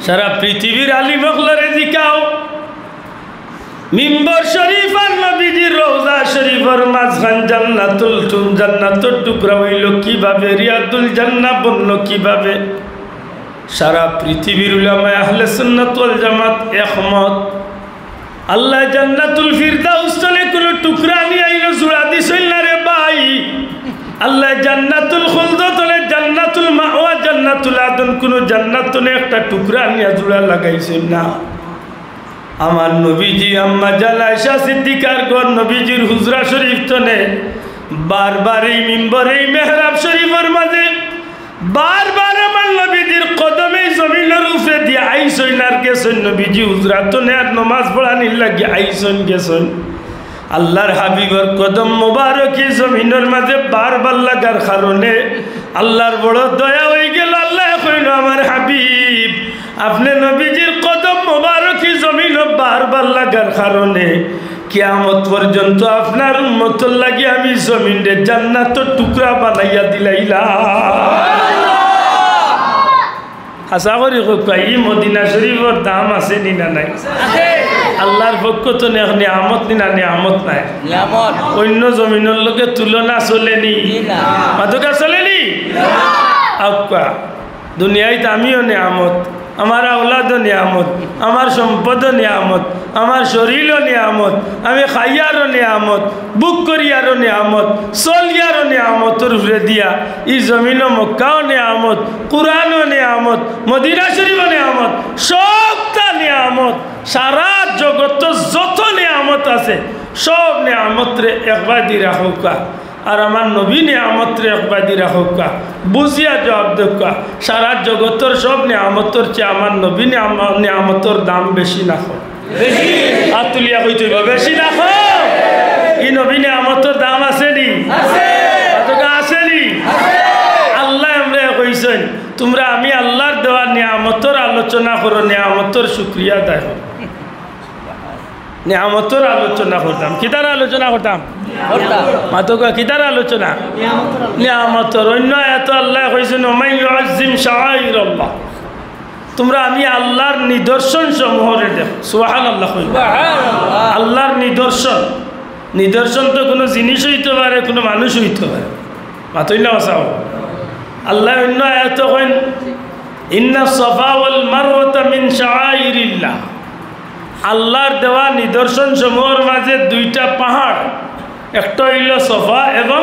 সারা পৃথিবীর আলিম হকলরে জিকাও মিম্বর শরীফ আর নবীজির রওজা শরীফের মাঝখান জান্নাতুর টুকরা হইল কিভাবে, রিয়াদুল জান্নাহ বলল কিভাবে। সারা পৃথিবীর উলামা আহলে সুন্নাত ওয়াল জামাত একমত, আল্লাহ জান্নাতুল ফিরদাউস তলে কোনো টুকরা নিয়ে আইলো জোড়া দিছিল না রে ভাই। আল্লাহ জান্নাতুল খুলদ তলে জান্নাতুল মাওয়া জান্নাতুল আদন কোনো জান্নাতুনে একটা টুকরা নিয়ে জোড়া লাগাইছিল না। আমার নবীজি আম্মা জান আয়েশা সিদ্দিকার ঘর নবীজির হুজরা শরীফ তনে বারবার এই মিম্বর এই মেহরাব শরীফের মাঝে বারবার আমার নবীজির কদমে জমিনের উপরে দিয়ে আইসইন আর গেছেন। নবীজি হুজরা তনে আর নমাজ পড়ানির লাগে আইসইন গেছেন। আল্লাহর হাবিবর কদম মোবারক জমিনের মাঝে বারবার লাগার কারণে আল্লাহর বড় দয়া হয়ে গেল। আল্লাহ কইল আমার হাবিব আপনি নবীজির কদম মোবারক জমিন বারবার লাগার কারণে কিয়ামত পর্যন্ত আপনার উম্মতের লাগি আমি জমিনে জান্নাতের টুকরা বানাইয়া দিলাইলাম। আশা করি এই মদিনা শরীফের দাম আছে নি না নাই? আল্লাহর পক্ষ তো নিয়ামত নি না নিয়ামত নাই? অন্য জমিনের লোকে তুলনা চলেনি, মাদকা চলেনি। আক্কা দুনিয়ায় আমিও নিয়ামত, আমার আওলাদও নিয়ামত, আমার সম্পদও নিয়ামত, আমার শরীরও নিয়ামত, আমি খাইয়ারও নিয়ামত, বুক করিয়ারও নিয়ামত, চলিয়ারও নিয়ামতর উপরে দিয়া ই জমিন মক্কাও নিয়ামত, কুরআনও নিয়ামত, মদিনা শরীফও নিয়ামত, সবটা নিয়ামত। সারা জগৎ যত নিয়ামত আছে সব নিয়ামতরে একবার দি রাখুকা। আর আমার নবী নিয়ামতরে একবার দি রাখুকা। বুঝিয়া জবাব দেখা সারা জগতের সব নিয়ামতর চেয়ে আমার নবী নিয়ামতর দাম বেশি না হয়। আর তুলিয়া কইতে বেশি না হয়। এই নবী নিয়ামতর দাম আছে নি? আছে নি? আল্লাহ আমরা কইছেন তোমরা আমি আল্লাহর দেওয়া নিয়ামতর আলোচনা করো, নিয়ামতর শুকরিয়া আদায় করো। নিয়ামতর আলোচনা করতাম, কিতার আলোচনা করতাম? মাতকা কিতার আলোচনা? নিয়ামতর। অন্য এত আল্লাহ কইছেন ওমাই ইউআজ্জিম শাআইরাল্লাহ, তোমরা আমি আল্লাহর নিদর্শন সমূহরে দেখো। সুবহানাল্লাহ। আল্লাহর নিদর্শন, নিদর্শন তো কোনো জিনিস হইতে পারে, কোনো মানুষ হইতে পারে। মাতই না বাসাও। আল্লাহ অন্য এত কইন ইন্না সাফা ওয়াল মারওয়াতা মিন শাআইরিল্লাহ, আল্লাহর দেওয়া নিদর্শন সমূহের মাঝে দুইটা পাহাড়, একটা হইল সফা এবং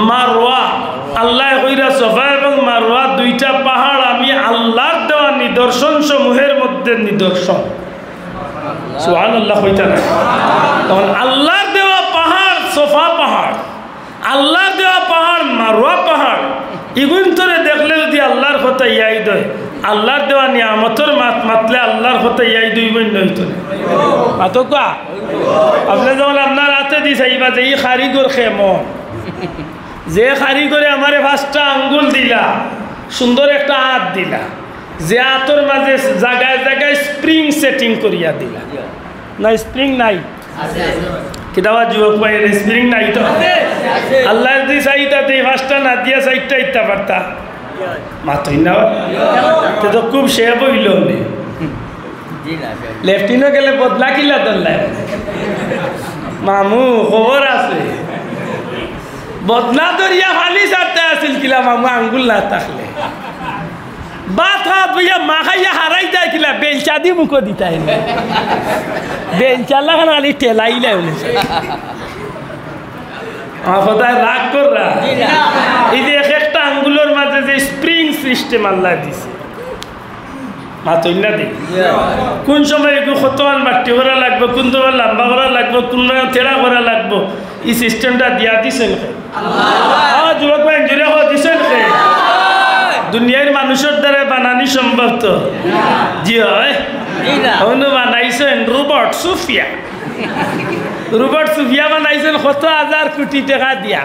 মারওয়া। আল্লাহ কইরা সফা এবং মারওয়া দুইটা পাহাড় আমি আল্লাহর দেওয়া নিদর্শন সমূহের মধ্যে নিদর্শন। সুবহানাল্লাহ কইতা না? তখন আল্লাহর দেওয়া পাহাড় সফা পাহাড়, আল্লাহর দেওয়া পাহাড় মারওয়া পাহাড়, ইগুন তোরে দেখলে যদি আল্লাহর কথা ইয়াই দেয়, আল্লাহর দেওয়া নিয়ামতর মাতলে আল্লাহর কথা ইয়াই দুইবই নইতো না। মাতকা আপনি যখন আপনার হাতে দিছে এইবা যে এই কারিগর খেমন, যে কারিগরে আমারে 5টা আঙ্গুল দিলা, সুন্দর একটা হাত দিলা, যে হাতের মাঝে জায়গায় জায়গায় স্প্রিং সেটিং করিয়া দিলা। না স্প্রিং নাই? কিতাবা যুবক ভাই স্প্রিং নাই তো? আল্লাহ যদি চাইতাতে 5টা না দিয়া 4টা ইত্যা পারতা। মাতই না তো খুব শেপ হইল। লেফটিনও গেলে বদলা কিলা দল্লাই মামু খবর আছে, বদলা দরিয়া খালি ছাড়তে আসিল কিলা মামু আঙ্গুল না থাকলে বাত হাত বইয়া মা খাইয়া হারাই দেয় কিলা বেলচা দি মুখো দিতাই না। বেলচা লাগান খালি টেলাইলে কোথায় রাগ কররা। এই যে একটা আঙ্গুলের মাঝে যে স্প্রিং সিস্টেম আল্লাহ দিছে, মাতই না দি কোন সময় কতমান মাটি করা লাগবে, কোন সময় লম্বা করা লাগবে, কোন সময় তেড়া করা লাগবে, এই সিস্টেমটা দিয়া দিছেন যুবক ভাই জুড়ে দিছেন। দুনিয়ার মানুষের দ্বারা বানানি সম্ভব তো? জি হয়। বানাইছেন রোবট সুফিয়া, রোবট সুফিয়া বানাইছেন কত হাজার কোটি টাকা দিয়া।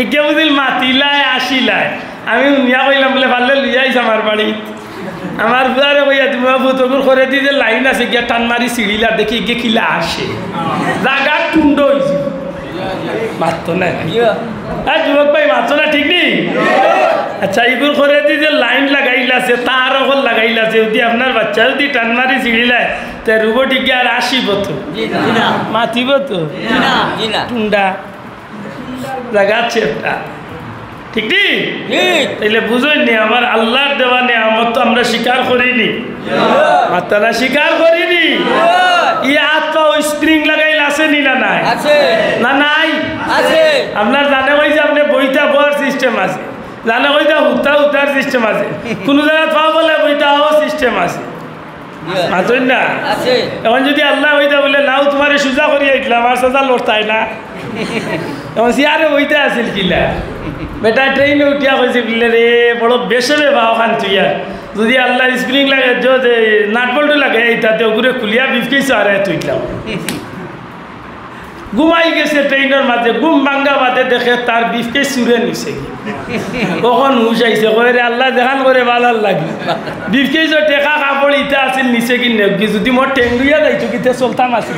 একে বুঝিল মাতিলায় আসিলায়, আমি উনিয়া কইলাম বলে ভালো লইয়াইছে আমার বাড়ি। আমার বুয়ারে কইয়া তোমার ফুতকুর করে দিয়ে যে লাইন আছে গিয়া টান মারি সিঁড়িলা দেখি গিয়ে কিলা আসে, জাগা টুন্ড হয়েছে। মারতো না যুবক ভাই, মারতো না ঠিক নেই? আচ্ছা এগুলো করে দি যে লাইন লাগাইলাছে তার ওপর লাগাইলাছে যদি আপনার বাচ্চা যদি টান মারি ছিঁড়িলায় তা রোবটিক আর আসিব তো মাতিব তো টুন্ডা লাগাচ্ছে একটা ঠিক তাইলে বুঝইনি আমার আল্লাহর দেওয়া নিয়ামত তো আমরা স্বীকার করিনি মাতারা স্বীকার করিনি ই আত্মা ওই স্প্রিং লাগাইল আছে নি না নাই না নাই আপনার জানে ওই যে আপনি বইটা বয়ার সিস্টেম আছে জানে ওইটা হুতার সিস্টেম আছে কোনো জায়গায় পাওয়া বলে বইটাও সিস্টেম আছে মাতই না এখন যদি আল্লাহ ওইটা বলে নাও তোমার সোজা করিয়া দিলাম আর সোজা লড়তাই না এখন সিয়ারে ওইটা আছিল কিলা বেটা ট্রেনে উঠিয়া কইছে বিলে রে বড় বেসবে ভাও খান তুইয়া যদি আল্লাহ স্প্রিং লাগে যে নাটবল্টু লাগে এইটাতে ওগুলো খুলিয়া বিফকেছ আর তুইলাম ঘুমাই গেছে ট্রেনের মাঝে ঘুম ভাঙ্গা বাদে দেখে তার বিফকে চুরে নিছে কখন হুশ আইছে কয়ে রে আল্লাহ দেখান করে ভালার লাগে বিফকে যে টেকা কাপড় ইটা আছিল নিচে কি নেকি যদি মোর টেঙ্গুইয়া যাইতো কিতে চলতাম আছে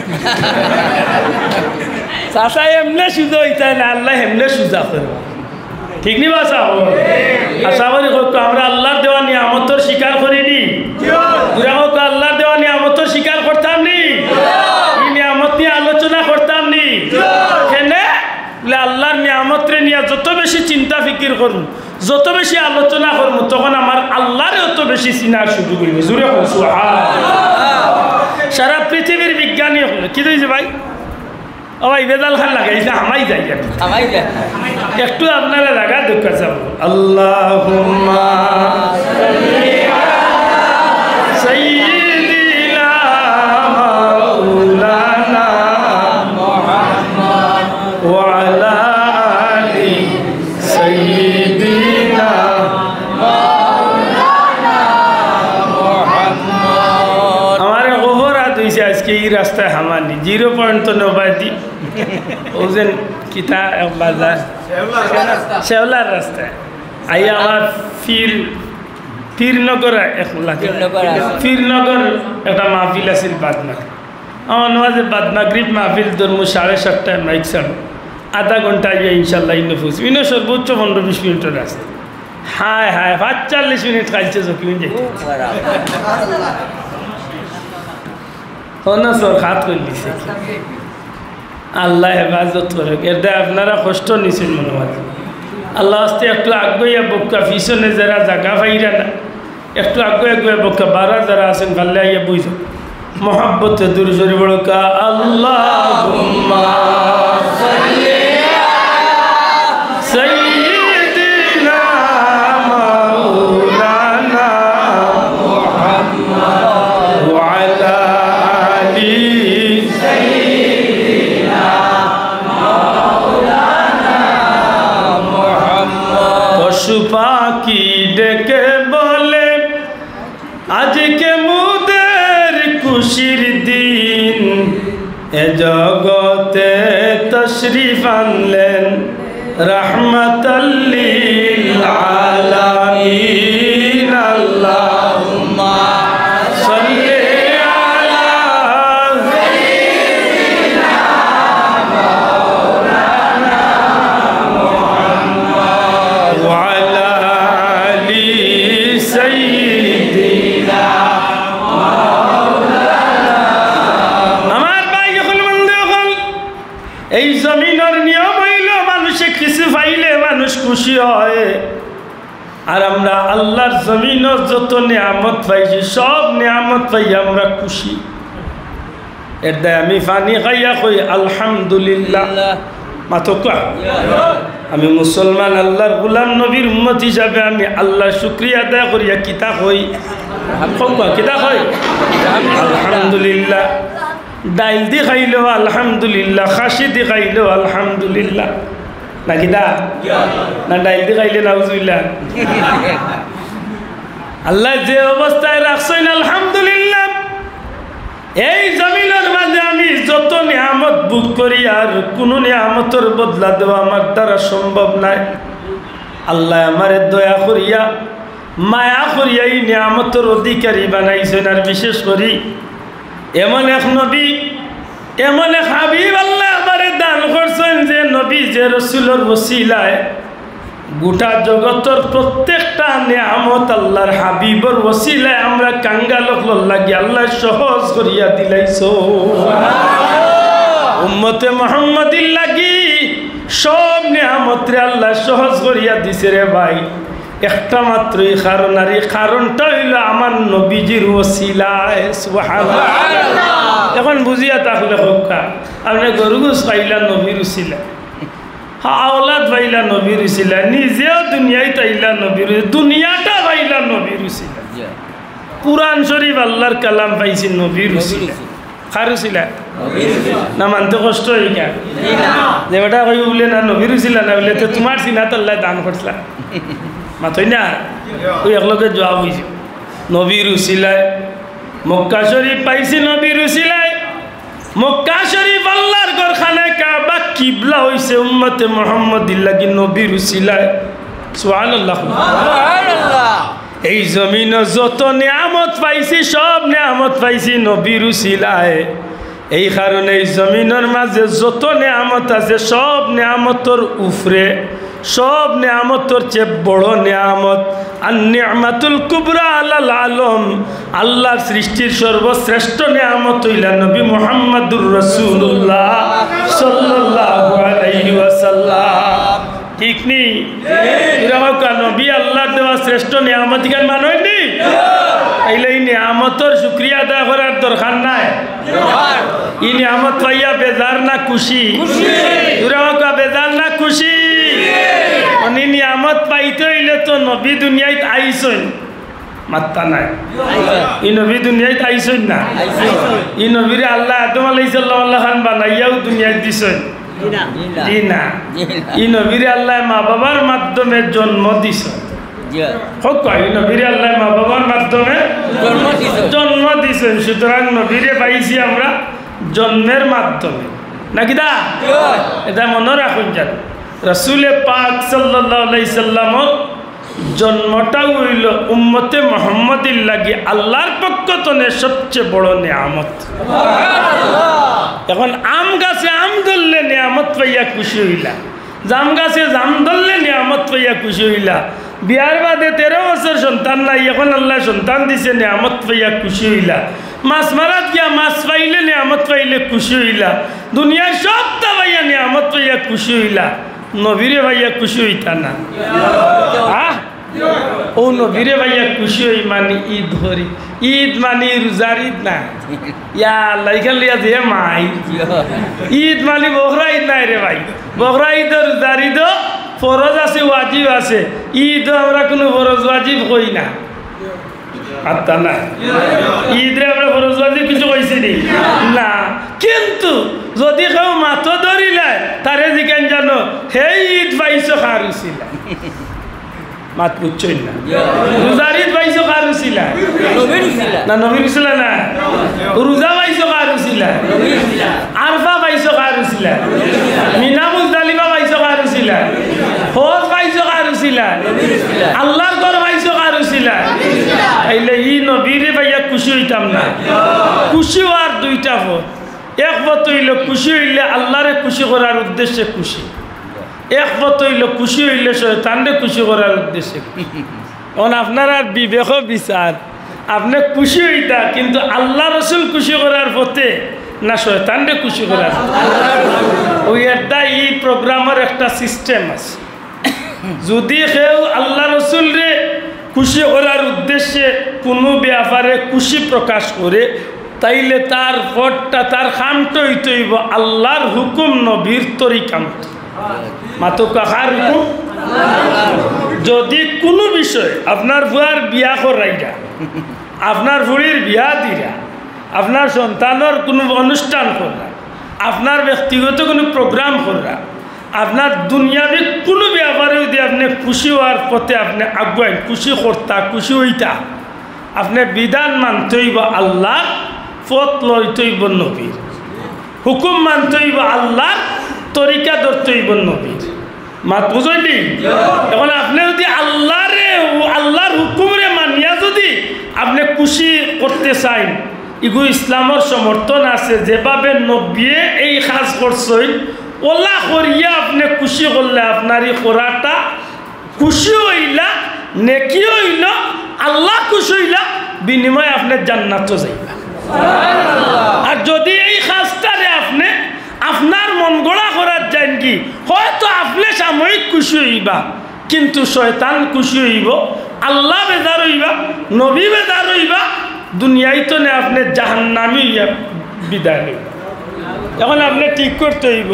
চাষা এমনে সুজা ইটা না আল্লাহ এমনে সুজা করে ঠিক নি বাসা আশা করি আমরা আল্লাহর দেওয়া নিয়ামতর স্বীকার করিনি আল্লাহর দেওয়া নিয়ামতর স্বীকার করতাম নি এই নিয়ামত নিয়ে আলোচনা করতাম নি কেনে আল্লাহর নিয়ামতরে নিয়ে যত বেশি চিন্তা ফিকির করুন যত বেশি আলোচনা করবো তখন আমার আল্লাহরে অত বেশি চিনার সুযোগ হইবে জুড়ে সারা পৃথিবীর বিজ্ঞানী হলো কি দিয়েছে ভাই ও ভাই বেদাল খান লাগাইছে আমাই যাই একটু আপনারা জায়গা দুঃখ যাব আল্লাহুম্মা সাইয়্যিদিনা মাওলানা মুহাম্মদ ওয়া আলা আলি সাইয়্যিদিনা মাওলানা মুহাম্মদ আমার গোহরা দুইছে আজকে এই রাস্তায় হামানি 0.9 দি ওজেন কিতা বাজার শেওলার রাস্তায় আইয়া আমার ফিরনগর একটা মাহফিল আছিল বাদমাগরিব আমার নমাজে বাদমাগরিব মাহফিল ধর্ম 7:30টায় মাইক সার আধা ঘন্টা আইয়া ইনশাল্লাহ ইন্ন ফুস ইনো সর্বোচ্চ 15-20 মিনিটের রাস্তা হায় 45 মিনিট খাইছে জকিন যাইতে হনা সর খাত করে দিছে আল্লাহ হেফাজত করে এটা আপনারা কষ্ট নিছেন মনে হয় আল্লাহ আস্তে একটু আগুয়া বক্কা পিছনে যারা জায়গা পাইরা না একটু আগুয়া বক্কা বারা যারা আছেন ভাল্লে আইয়া বুঝো মোহাব্বতে দূর সরি বড়কা আল্লাহুম্মা সাল্লি আলা সাইয়্যিদিনা মাওলানা মুহাম্মদ ওয়া আলা আলি সাইয়্যিদিনা মাওলানা মুহাম্মদ পশু পাখি ডেকে বলে আজকে মুদের খুশির দিন এ জগতে তশরিফ আনলেন রাহমাতাল লিল আলামিন আল্লাহুম্মা সাল্লি আলা সাইয়্যিদিনা মাওলানা মুহাম্মদ ওয়া আলা আলি সাইয়্যিদিনা এই জমিনের নিয়ম হইল মানুষে কিছু পাইলে মানুষ খুশি হয় আর আমরা আল্লাহর জমিনের যত নিয়ামত পাইছি সব নিয়ামত পাই আমরা খুশি এর দায় আমি পানি খাইয়া কই আলহামদুলিল্লাহ মাতকা আমি মুসলমান আল্লাহর গোলাম নবীর উম্মত হিসাবে আমি আল্লাহর শুকরিয়া আদায় করিয়া কিতা কই কিতা কই আলহামদুলিল্লাহ ডাইল দি খাইলো আলহামদুলিল্লাহ খাসি দি খাইলো আলহামদুলিল্লাহ নাকি দা না ডাইল দি খাইলে নাউজুবিল্লাহ আল্লাহ যে অবস্থায় রাখছেন আলহামদুলিল্লাহ এই জমিনের মাঝে আমি যত নিয়ামত ভোগ করি আর কোনো নিয়ামতের বদলা দেওয়া আমার দ্বারা সম্ভব নাই আল্লাহ আমারে দয়া করিয়া মায়া করিয়া এই নিয়ামতের অধিকারী বানাইছেন আর বিশেষ করি এমন এক নবী এমন এক হাবিব আল্লাহ আমারে দান করছেন যে নবী যে রসুলের ওসিলায় গোটা জগতের প্রত্যেকটা নিয়ামত আল্লাহর হাবিবর ওসিলায় আমরা কাঙ্গালক লাগি আল্লাহ সহজ করিয়া দিলাইছো। উম্মতে মুহাম্মাদির লাগি সব নিয়ামতরে আল্লাহ সহজ করিয়া দিছে রে ভাই। একটা মাত্রই কারণ, আর এই কারণটা হইল আমার নবীজির ওসিলায়। সুবহানাল্লাহ। এখন বুঝিয়া থাকলে হোকা আপনি গরু গোস পাইলা নবীর উসিলা, আওলাদ পাইলা নবীর উসিলা, নিজেও দুনিয়ায় তাইলা নবীর, দুনিয়াটা পাইলা নবীর উসিলা। কুরআন শরীফ আল্লাহর কালাম পাইছি নবীর উসিলা। কার উসিলা? না মানতে কষ্ট হই না যে ওটা কই বলে না নবীর উসিলা না বলে তো তোমার সিনাত আল্লাহ দান করছিলা মাথই না ওই একলগে জবাব হইছে নবীর উসিলায়। মক্কা শরীফ পাইছি নবীর উসিলায়। মক্কা শরীফ আল্লাহর ঘরখানে কাবা কিবলা হইছে উম্মতে মুহাম্মাদির লাগি নবীর উসিলায়। সুবহানাল্লাহ। এই জমিনে যত নিয়ামত পাইছি সব নিয়ামত পাইছি নবীর উসিলায়। এই কারণে এই জমিনের মাঝে যত নিয়ামত আছে সব নিয়ামতর উফরে, সব নিয়ামতর চেয়ে বড় নিয়ামত আর নিয়ামাতুল কুবরা আলাল আলম, আল্লাহর সৃষ্টির সর্বশ্রেষ্ঠ নিয়ামত হইলা নবী মুহাম্মদুর রাসূলুল্লাহ সাল্লাল্লাহু আলাইহি ওয়াসাল্লাম। ঠিক নি? নবী আল্লাহর দেওয়া শ্রেষ্ঠ নিয়ামত কেন মানয়নি? তাইলে এই নিয়ামতর শুকরিয়া আদায় করার দরকার নাই। এই নিয়ামত পাইয়া বেজার না খুশি? বেজার না খুশি? নিয়ামত পাইতে হইলে তো নবী দুনিয়ায় আইসন, মাত্তা নাই। ই নবী দুনিয়ায় আইসন না, ই নবীরে আল্লাহ আদম আলাইহিস সালাম খান বানাইয়াও দুনিয়ায় দিছেন জি না। ই নবীরে আল্লাহ মা বাবার মাধ্যমে জন্ম দিছেন। ই নবীরে আল্লাহ মা বাবার মাধ্যমে জন্ম দিছেন। সুতরাং নবীরে পাইছি আমরা জন্মের মাধ্যমে নাকি দা? এটা মনে রাখুন যেন রাসূলে পাক সাল্লাল্লাহু আলাইহি সাল্লামর জন্মটা হইল উম্মতে মুহাম্মাদির লাগি আল্লাহর পক্ষ থেকে সবচেয়ে বড় নিয়ামত। এখন আম গাছে আম ধরলে নিয়ামত পাইয়া খুশি হইলা, জাম গাছে জাম ধরলে নিয়ামত পাইয়া খুশি হইলা। বিয়ার বাদে 13 বছর সন্তান নাই, এখন আল্লাহ সন্তান দিছে নিয়ামত পাইয়া খুশি হইলা। মাছ মারাত গিয়া মাছ পাইলে নিয়ামত পাইলে খুশি হইলা। দুনিয়ায় সবটা পাইয়া নিয়ামত পাইয়া খুশি হইলা। নবীরে ভাইয়া খুশি হইতা না? ও নবীরে ভাইয়া খুশি হই মানে ঈদ ধরি, ঈদ মানে রোজার ঈদ না। ইয়া লাইখান লিয়া যে মাই ঈদ মানে বকরা ঈদ নাই রে ভাই। বকরা ঈদ রোজার ঈদ ফরজ আছে, ওয়াজিব আছে। ঈদ আমরা কোনো ফরজ ওয়াজিব কই না। আত্মা না ঈদরে আমরা ফরজ ওয়াজিব কিছু কইছি নি না। কিন্তু যদি কেউ মাথো ধরিলে তারে জিজ্ঞান জানো হে ঈদ পাইছো কার উসিলা? মাত বুঝছই না। রোজার ঈদ পাইছো কার উসিলা? না নবীর উসিলা না। রোজা পাইছো কার উসিলা? আরফা পাইছো কার উসিলা? মিনা মুজদালিফা পাইছো কার উসিলা? হজ পাইছো কার উসিলা? আল্লাহর ঘর পাইছো কার উসিলা? তাইলে ই নবীরে পাইয়া খুশি হইতাম না। খুশি হওয়ার দুইটা পথ। এক পথ হইল খুশি হইলে আল্লাহরে খুশি করার উদ্দেশ্যে খুশি, এক পথ হইল খুশি হইলে শয়তানরে খুশি করার উদ্দেশ্যে। এখন আপনার আর বিবেক বিচার, আপনি খুশি হইতা কিন্তু আল্লাহ রসুল খুশি করার পথে না শয়তানরে খুশি করার? ওই একটা এই প্রোগ্রামের একটা সিস্টেম আছে। যদি কেউ আল্লাহ রসুল রে খুশি করার উদ্দেশ্যে কোনো ব্যাপারে খুশি প্রকাশ করে তাইলে তার পথটা তার খামটা হইতে হইব আল্লাহর হুকুম নবীর তরিকা মতো। মাতো কাহার হুকুম? যদি কোনো বিষয় আপনার বুয়ার বিয়া করাইরা, আপনার বুড়ির বিয়া দিরা, আপনার সন্তানের কোনো অনুষ্ঠান করা, আপনার ব্যক্তিগত কোনো প্রোগ্রাম করা, আপনার দুনিয়াবি কোনো ব্যাপারে যদি আপনি খুশি হওয়ার পথে আপনি আগুয়াইন, খুশি করতা, খুশি হইতা, আপনি বিধান মানতে হইব আল্লাহর, পথ লইতে হইব নবীর, হুকুম মানতে হইব আল্লাহর, তরিকা ধরতে হইব নবীর। মাত বুঝলি? এখন আপনি যদি আল্লাহর হুকুমরে মানিয়া যদি আপনি খুশি করতে চান, ইগু ইসলামের সমর্থন আছে। যেভাবে নবীয়ে এই কাজ করছেন ওলা করিয়া আপনি খুশি করলে আপনার এই করাটা খুশি হইলা, নেকি হইল, আল্লাহ খুশি হইলা, বিনিময়ে আপনার জান্নাত যাইবা। আর যদি এই কাজটারে আপনি আপনার মন গড়া করার যান কি, হয়তো আপনি সাময়িক খুশি হইবা, কিন্তু শয়তান খুশি হইব, আল্লাহ বেজার হইবা, নবী বেজার হইবা, দুনিয়ায় তো নে আপনি জাহান্নামী বিদায় হইবা। এখন আপনি ঠিক করতে হইব,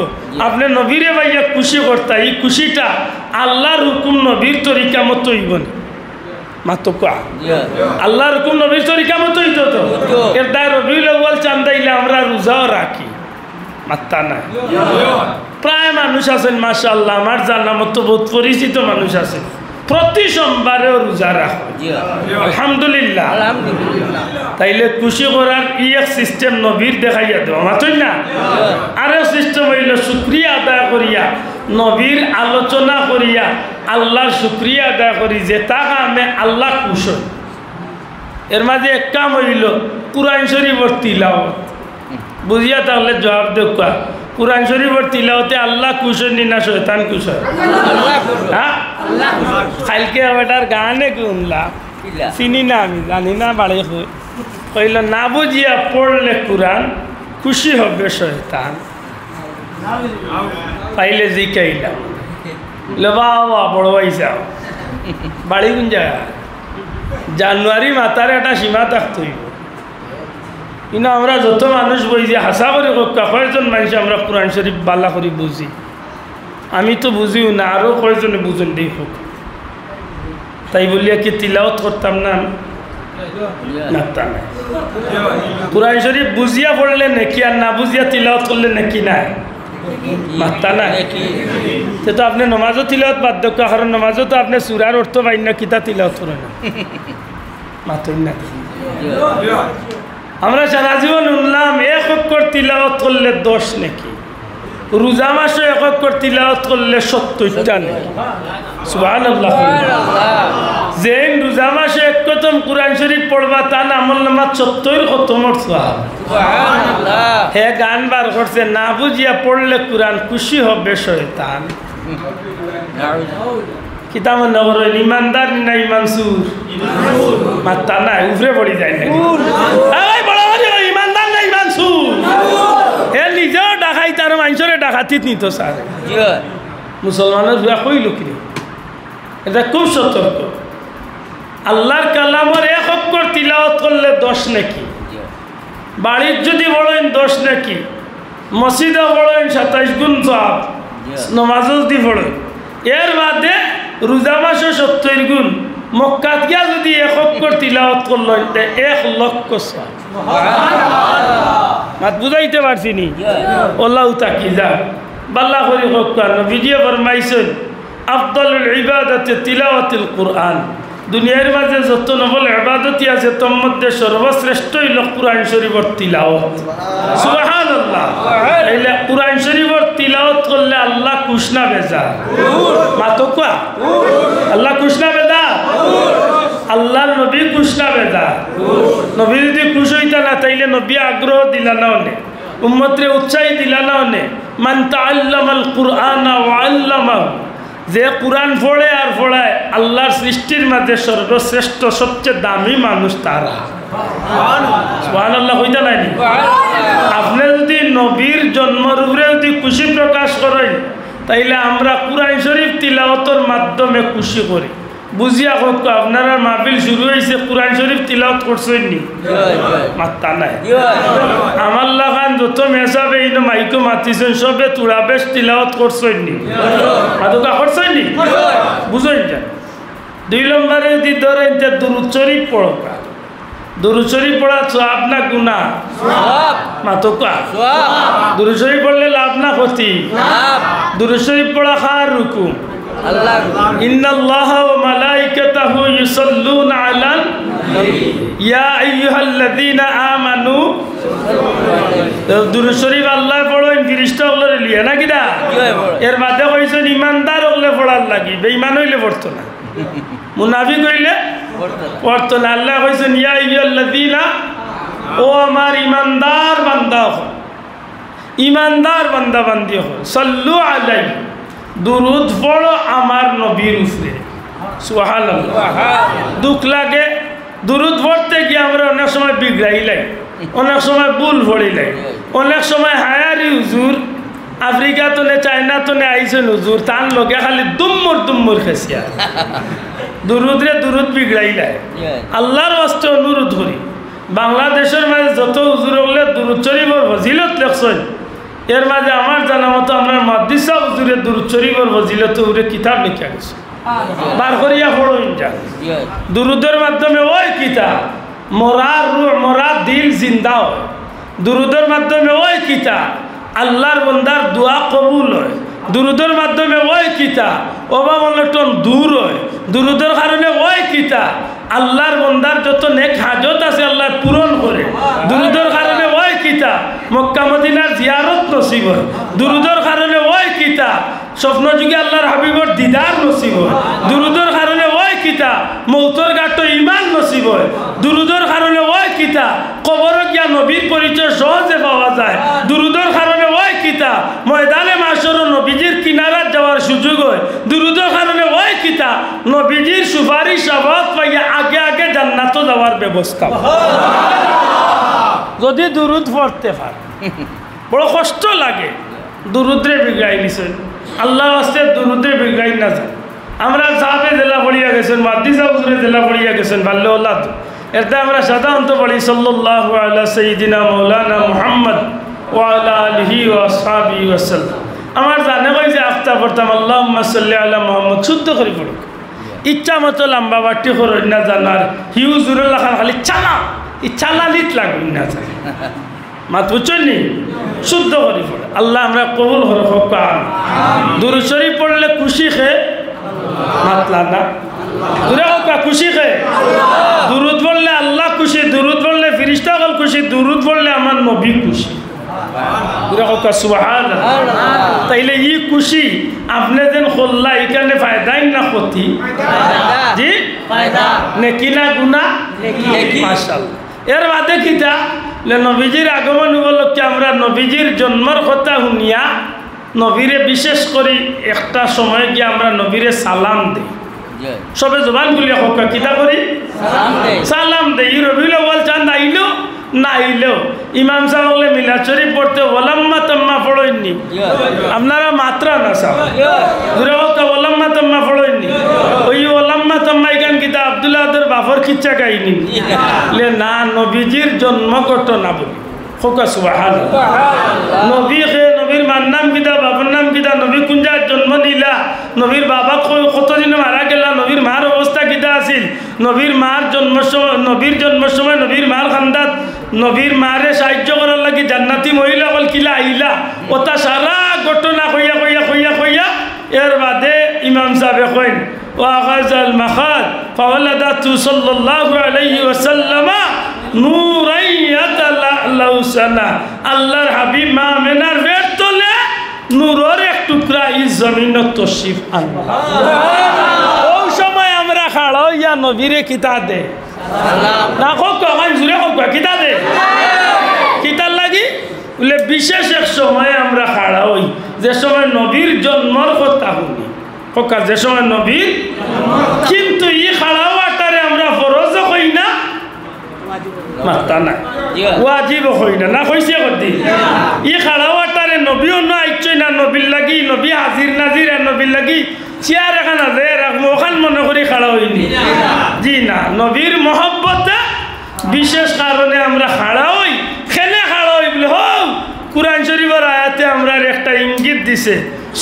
আপনি নবীরে ভাইয়া খুশি করতে, এই খুশিটা আল্লাহর হুকুম নবীর তরিকা মতো হইব না। মাত্র আল্লাহর হুকুম নবীর তরিকা মতো হইত তো। এর দায় রবিউল আউয়াল চান্দাইলে আমরা রোজাও রাখি, মাত্তা না। প্রায় মানুষ আছেন মাশাআল্লাহ, আমার জানা মতো বহুত পরিচিত মানুষ আছে, প্রতি সোমবারেও রোজা রাখো, আলহামদুলিল্লাহ। তাইলে খুশি করার এক সিস্টেম নবীর দেখাইয়া দেওয়া মাত্রই না। আরও সিস্টেম হইল শুক্রিয়া আদায় করিয়া, নবীর আলোচনা করিয়া আল্লাহর শুক্রিয়া আদায় করি যে তাকে আমি আল্লাহ খুশ হই। এর মাঝে এক কাম হইল কুরআন শরীফর তিলাওয়াত। বুঝিয়া তাহলে জবাব দেখা, কুরআন শরীফর তিলাওয়াতে আল্লাহ খুশ হয়নি না শয়তান খুশ হয়? হ্যাঁ, কালকে বেটার গানে শুনলাম, চিনি না আমি, জানি না, বাড়ি কইল না বুঝিয়া পড়লে কুরআন খুশি হবে শয়তান। পাইলে জিকাইলাম, বাবা বড় যাও বাড়ি কোন জায়গা? জানুয়ারি মাতার একটা সীমা থাকতই। কিন্তু আমরা যত মানুষ বই যে হাসা করে কয়েকজন মানুষ আমরা কোরআন শরীফ বাল্লা করে বুঝি, আমি তো বুঝিও না, আরও কয়েকজনে বুঝেন দেই হোক। তাই বলিয়া কি তিলাওয়াত করতাম না? না, তা নাই। কোরআন শরীফ বুঝিয়া পড়লে নাকি, আর না বুঝিয়া তিলাওয়াত করলে নাকি নাই? মাত্তা না। সে তো আপনি নমাজও তিলাওয়াত বাধ্য, কারণ নমাজও তো আপনি সূরার অর্থ পাইন না, কিতা তিলাওয়াত করেন না, মাত্রই না। আমরা সারা জীবন শুনলাম 1 অক্ষর তিলাওয়াত করলে 10 নাকি, রোজা মাসে 1 অক্ষর তিলাওয়াত করলে 70টা নাকি। সুবহানাল্লাহ। যেন রোজা মাসে 1 খতম কোরআন শরীফ পড়বা, তা আমল নামা 70 খতমর সওয়াব। সুবহানাল্লাহ। হে গান বার করছে, না বুঝিয়া পড়লে কোরআন খুশি হবে শয়তান। কিতাব নগর ইমানদার না ইমানসুর? মাত্তা না, উফরে পড়ি যায় না। ইমানদার না ইমানসুর? হে নিজেও ডাকাই, তার মানুষের ডাকাতিত নিত স্যার। মুসলমানের বিয়া কইল কি, এটা খুব সতর্ক। আল্লাহর কালামর 1 অক্ষর তিলাওয়াত করলে 10 নাকি, বাড়ির যদি বড়েন 10 নাকি, মসজিদে বড়েন 27 গুণ সওয়াব, নমাজও যদি পড়েন। এর বাদে রোজা মাসে 70 গুণ, মক্কাত গিয়া যদি 1 অক্ষর তিলাওয়াত করলো 1 লক্ষ সওয়াব। মাত বুঝাইতে পারছি নি? আল্লাহ তাকি যা বাল্লা করি হোক, নবীজি ফরমাইছেন আফদালুল ইবাদাতি তিলাওয়াতুল কুরআন। দুনিয়ার মাঝে যত নফল ইবাদতই আছে তোর মধ্যে সর্বশ্রেষ্ঠ হইল কুরআন শরীফের তিলাওয়াত। সুবহানাল্লাহ। এইলে কুরআন শরীফের তিলাওয়াত করলে আল্লাহ খুশ না বেজা? মাতোকা আল্লাহ খুশ না বেজা? আল্লাহর নবী খুশ না বেজা? নবী যদি খুশ হইতা না তাইলে নবী আগ্রহ দিলা না, অনেক উম্মতরে উৎসাহ দিলা না। অনেক মান তাআল্লামাল কুরআনা ওয়া আল্লামাহু, যে কোরআন পড়ে আর পড়ায়, আল্লাহর সৃষ্টির মাঝে সর্বশ্রেষ্ঠ সবচেয়ে দামি মানুষ তারা। সুবহানাল্লাহ কইতা নাই? আপনি যদি নবীর জন্মের উপরে যদি খুশি প্রকাশ করেন, তাইলে আমরা কোরআন শরীফ তিলাওয়াতের মাধ্যমে খুশি করি। বুঝিয়া হোক, আপনারা মাহফিল শুরু হয়েছে, কোরআন শরীফ তিলাওয়াত করছেন নি? মাত্তা নাই। আমার লাগান যত মেসাবে এই মাইকো মাতিছেন, সবে তুড়া বেশ তিলাওয়াত করছেন নি? মাদুকা করছেন নি? বুঝেন যা। 2 নম্বরে যদি ধরেন যে দুরূদ শরীফ পড়ো, দুরূদ শরীফ পড়া সওয়াব না গুনাহ? সওয়াব। মাতোকা দুরূদ শরীফ পড়লে লাভ না ক্ষতি? লাভ। দুরূদ শরীফ পড়া খার রুকুম আল্লাহ, ইন্নাল্লাহা ওয়া মালাইকাতাহু ইউসাল্লুনা আলান ইয়া আইয়ুহাল্লাযীনা আমানু। দুরূদ শরীফ আল্লাহ পড়েন, ফেরেশতা হলে লিয়া না কিডা? এর মাঝে কইছেন ইমানদার হলে পড়ার লাগি, বেঈমান হইলে পড়তো না, মুনাফিক হইলে পড়তো না। আল্লাহ কইছেন ইয়া আইয়ুহাল্লাযীনা, ও আমার ইমানদার বান্দা হল, ইমানদার বান্দা বান্দি হল, সাল্লু আলাইহি, দুরুদ পড়ো আমার নবীর উপরে। সুবহানাল্লাহ। দুঃখ লাগে দুরুদ পড়তে গিয়ে আমরা অনেক সময় বিগড়াইলাই, অনেক সময় ভুল পড়িলাই, অনেক সময় হায়ারি হুজুর আফ্রিকা তো নে চায়না তো নে আইসেন হুজুর তার লগে খালি দুম্মর খেসিয়া দুরুদরে দুরুদ বিগড়াইলাই। আল্লাহর ওয়াস্তে অনুরোধ করি বাংলাদেশের মাঝে যত হুজুর হলে দুরুদ শরীফের ফজিলত লেখছেন, এর মাঝে আমার জানা মতো আমরা মাদ্রাসা হুজুরে দুরুদ শরীফের ফজিলত উপরে কিতাব লিখা গেছে, বার করিয়া পড়ুন যা। দুরুদের মাধ্যমে ওই কিতাব মরার রূহ মরা দিল জিন্দা হয়। দুরুদের মাধ্যমে ওই কিতাব আল্লাহর বন্দার দোয়া কবুল হয়। দুরুদের মাধ্যমে ওই কিতাব অভাব অনটন দূর হয়। দুরুদের কারণে ওই কিতাব আল্লাহর বন্দার যত নেক হাজত আছে আল্লাহ পূরণ করে। দুরুদের কারণে ওই কিতাব মক্কা মদিনার জিয়ারত নসিব হয়। দুরুদের কারণে ওই কিতাব স্বপ্ন যুগে আল্লাহর হাবিবর দিদার নসিব হয়। দুরুদের কারণে ওই কিতাব মৌতর ঘাট ইমান নসিব হয়। দুরুদের কারণে ওই কিতাব কবর গিয়া নবীর পরিচয় সহজে পাওয়া যায়। দুরুদের কারণে ওই কিতাব ময়দানে মাশর নবীজির কিনারাত যাওয়ার সুযোগ হয়। দুরুদের কারণে ওই কিতাব নবীজির সুপারিশ শাফাত পাইয়া আগে আগে জান্নাত যাওয়ার ব্যবস্থা। যদি দুরুদ পড়তে পারে বড় কষ্ট লাগে, দুরুদরে বিগড়াই দিছেন আল্লাহ আস্তে দুরুদরে বিগড়াই না যায়। আমরা সাহাবে জেলা পড়িয়া গেছেন, মাদ্রাসা হুজুরে জেলা পড়িয়া গেছেন, ভালো আল্লাহ এটা আমরা সাধারণত পড়ি সাল্লাল্লাহু আলা সাইয়্যিদিনা মাওলানা মুহাম্মদ ওয়া আলা আলিহি ওয়া আসহাবিহি ওয়া সাল্লাম। আমার জানে কই যে আফতা পড়তাম আল্লাহুম্মা সাল্লি আলা মুহাম্মদ শুদ্ধ করে পড়ুক, ইচ্ছা মতো লম্বা বাটি করই না জানার হিউজুরুল্লাহ খান খালি চালা চালালিত লাগুন না যায় মাত বুঝছনি শুদ্ধ করে পড়ে। আল্লাহ আমরা কবুল করে হোক। দুরূদ শরীফ পড়লে খুশি খে মাতলা না দূরে হোক খুশি খে। দুরূদ পড়লে আল্লাহ খুশি, দুরূদ পড়লে ফেরেশতা হল খুশি, দুরূদ পড়লে আমার নবী খুশি। দূরে হোক সুবহানাল্লাহ। তাইলে ই খুশি আপনি যেন খোল্লা এখানে ফায়দাই না ক্ষতি জি ফায়দা নেকি না গুনাহ নেকি মাশাআল্লাহ। এর বাদে কিতা নবীজির আগমন উপলক্ষে আমরা নবীজির জন্মর কথা শুনিয়া নবীরে বিশেষ করে একটা সময় গিয়ে আমরা নবীরে সালাম দিই। সবে জবান খুলিয়া হোক কিতা করি সালাম দেই। রবিউল আউয়াল চাঁদ আইলো না আইলেও ইমাম সাহেব বলে মিলাদ শরীফ পড়তে ওলাম্মা তাম্মা পড়েননি আপনারা মাত্রা না সাহেব দূরে হোক ওলাম্মা তাম্মা পড়েননি। ওই ওলাম্মা তাম্মা এখান কিতা আব্দুল্লাহদের বাফর খিচ্চা কাহিনী লে না নবীজির জন্ম ঘটনা বলি হোকা সুবহানাল্লাহ। নবী হে নবীর মার নাম কিতা বাবার নাম কিতা, নবী কুঞ্জার জন্ম নিলা, নবীর বাবা কতদিন মারা গেলা, নবীর মার অবস্থা কিতা আছিল, নবীর মার জন্ম সময় নবীর জন্মের সময় নবীর মার খান্দাত নবীর মারে সাহায্য করার লাগি জান্নাতি মহিলা বল কিলা আইলা ওটা সারা ঘটনা কইয়া কইয়া কইয়া কইয়া এর বাদে ইমাম সাহেব কইন ওয়াগাজাল মাখাদ ফাওয়ালাদাতু সাল্লাল্লাহু আলাইহি ওয়াসাল্লাম নূরাই ইয়াতালাউ সানা। আল্লাহর হাবিব মা আমেনার পেট তলে নূরের এক টুকরা এই জমিনত তশরিফ আনলো। ওই সময় আমরা খাড়া ইয়া নবীরে কিতা দে না হোক কখন জুড়ে হোক কিতা দে কিতার লাগি বলে বিশেষ এক সময় আমরা খাড়া হই যে সময় নবীর জন্মর কথা শুনি হোক যে সময় নবীর, কিন্তু ই খাড়া হওয়াটারে আমরা ফরজ হই না মাত্তা নাই ওয়াজিব হই না না কইছে কদি ই খাড়া হওয়াটারে নবীও না ইচ্ছই না নবীর লাগি নবী হাজির নাজির আর নবীর লাগি চেয়ার এখান আছে ওখান মনে করি খাড়া হইনি জি না। নবীর মহব্বতে বিশেষ কারণে আমরা খাড়া হই। খেলে খাড়া হই বলে হোক কুরআন শরীফের আয়াতে আমরা একটা ইঙ্গিত দিছে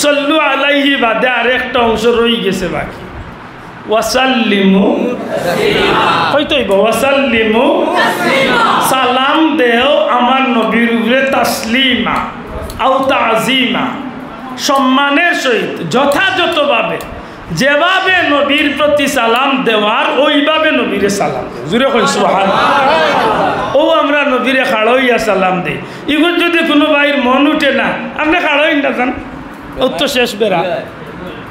সল্লু আলাইহি বাদে আর একটা অংশ রই গেছে বাকি ওয়াসাল্লিমু হইতইব ওয়াসাল্লিমু সালাম দেও আমার নবীর উপরে তাসলিমা আও তাজিমা সম্মানের সহিত যথাযথভাবে যেভাবে নবীর প্রতি সালাম দেওয়ার ওইভাবে নবীরে সালাম দেয়। জুড়ে কই সুবহানাল্লাহ। ও আমরা নবীরে খাড়াইয়া সালাম দিই। এগুলো যদি কোনো ভাইয়ের মন উঠে না আপনি খাড়াই না যান ও তো শেষ বেড়া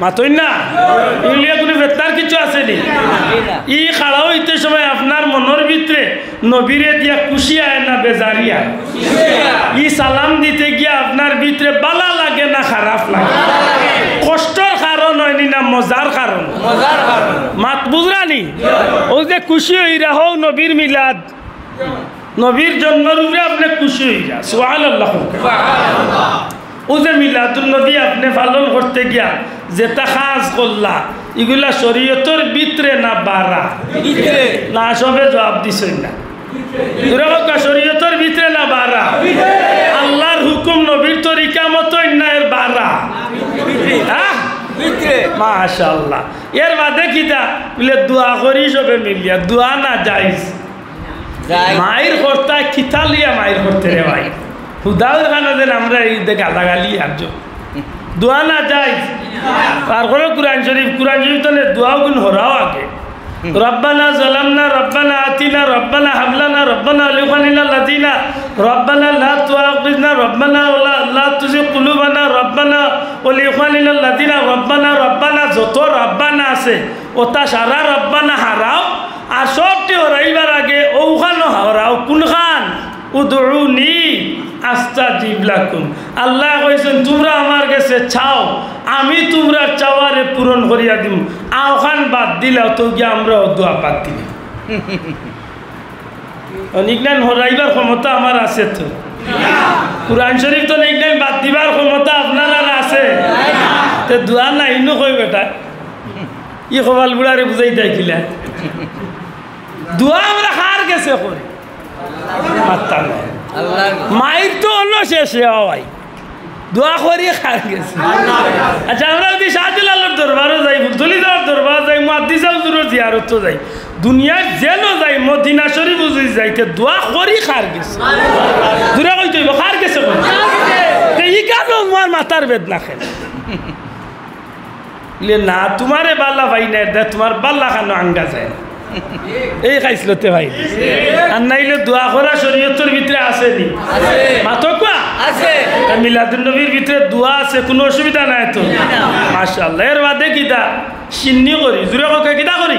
মাতই না এগুলিয়া কোনো বেতার কিছু আসেনি। ই খাড়া হইতে সময় আপনার মনের ভিতরে নবীরে দিয়া খুশি আয় না বেজারি আয়? ই সালাম দিতে গিয়া আপনার ভিতরে বালা লাগে না খারাপ লাগে? কষ্টর কারণ হয় হয়নি না মজার কারণ মাত বুঝরানি ও যে খুশি হইরা হোক নবীর মিলাদ নবীর জন্মের উপরে আপনি খুশি হইরা সুবহানাল্লাহ ও যে মিলাদুল নবী আপনি পালন করতে গিয়া যেটা খাস করলা এগুলা শরীয়তের ভিতরে না বাড়া না সবে জবাব দিছেন না শরীয়তের ভিতরে না বাড়া আল্লাহর হুকুম নবীর তরিকা মতো অন্যায়ের বাড়া মাশাআল্লাহ এর বাদে কিটা বলে দোয়া করি সবে মিলিয়া দোয়া না যাইজ মায়ের কর্তা খিতালিয়া মায়ের করতে রে ভাই হুদাও খানা দেন আমরা এই গালাগালি আর্য দোয়া না যাইজ আর করে কুরআন শরীফ তো দোয়াও গুণ হরাও আগে ربنا ظلمنا ربنا آتنا ربنا هب لنا ربنا لإخواننا الذين ربنا لا تؤاخذنا ربنا لا تزغ قلوبنا ربنا ولإخواننا الذين ربنا যত রব্বানা আছে ওটা সারা রব্বানা হারাও আর সবটি হরাইবার আগে ওখানে হারাও কোনখান উদউনি আস্তাজিব লাকুম আল্লাহ কইছেন তোমরা আমার কাছে চাও আমি তোমরা চাওয়ারে পূরণ করিয়া দিম আওখান বাদ দিলাও তো গিয়ে আমরা দোয়া বাদ দিলে নিকনান হরাইবার ক্ষমতা আমার আছে তো কুরআন শরীফ তো নিকনান বাদ দিবার ক্ষমতা আপনার আর আছে তো দোয়া না ইনো কই বেটা ই খবাল বুড়ারে বুঝাই দেখিলা দোয়া আমরা হার গেছে কই মাত্তা না মায়ের তো অন্য শেষে হয় দোয়া করিয়ে খার গেছে আচ্ছা আমরা যদি শাহজালালের দরবারও যাই ফুলতলি যাওয়ার দরবার যাই মুহাদ্দিস হুজুরের জিয়ারত যাই দুনিয়ার যেন যাই মদিনা শরীফ যদি যাইতে দোয়া করি খার গেছে দূরে কই তৈব খার গেছে এই কেন আমার মাথার বেদনা খেলে না তোমারে বাল্লা ভাই না তোমার বাল্লা খানো আঙ্গা যায় এই খাইছিলতে ভাই আর নাইলে দোয়া করা শরীয়তের ভিতরে আসেনি মাতো কোয়া আছে মিলাদুন নবীর ভিতরে দোয়া আছে কোনো অসুবিধা নাই তো মাশাআল্লাহ এর বাদে কিটা সিন্নি করি জুরে ককে কিটা করি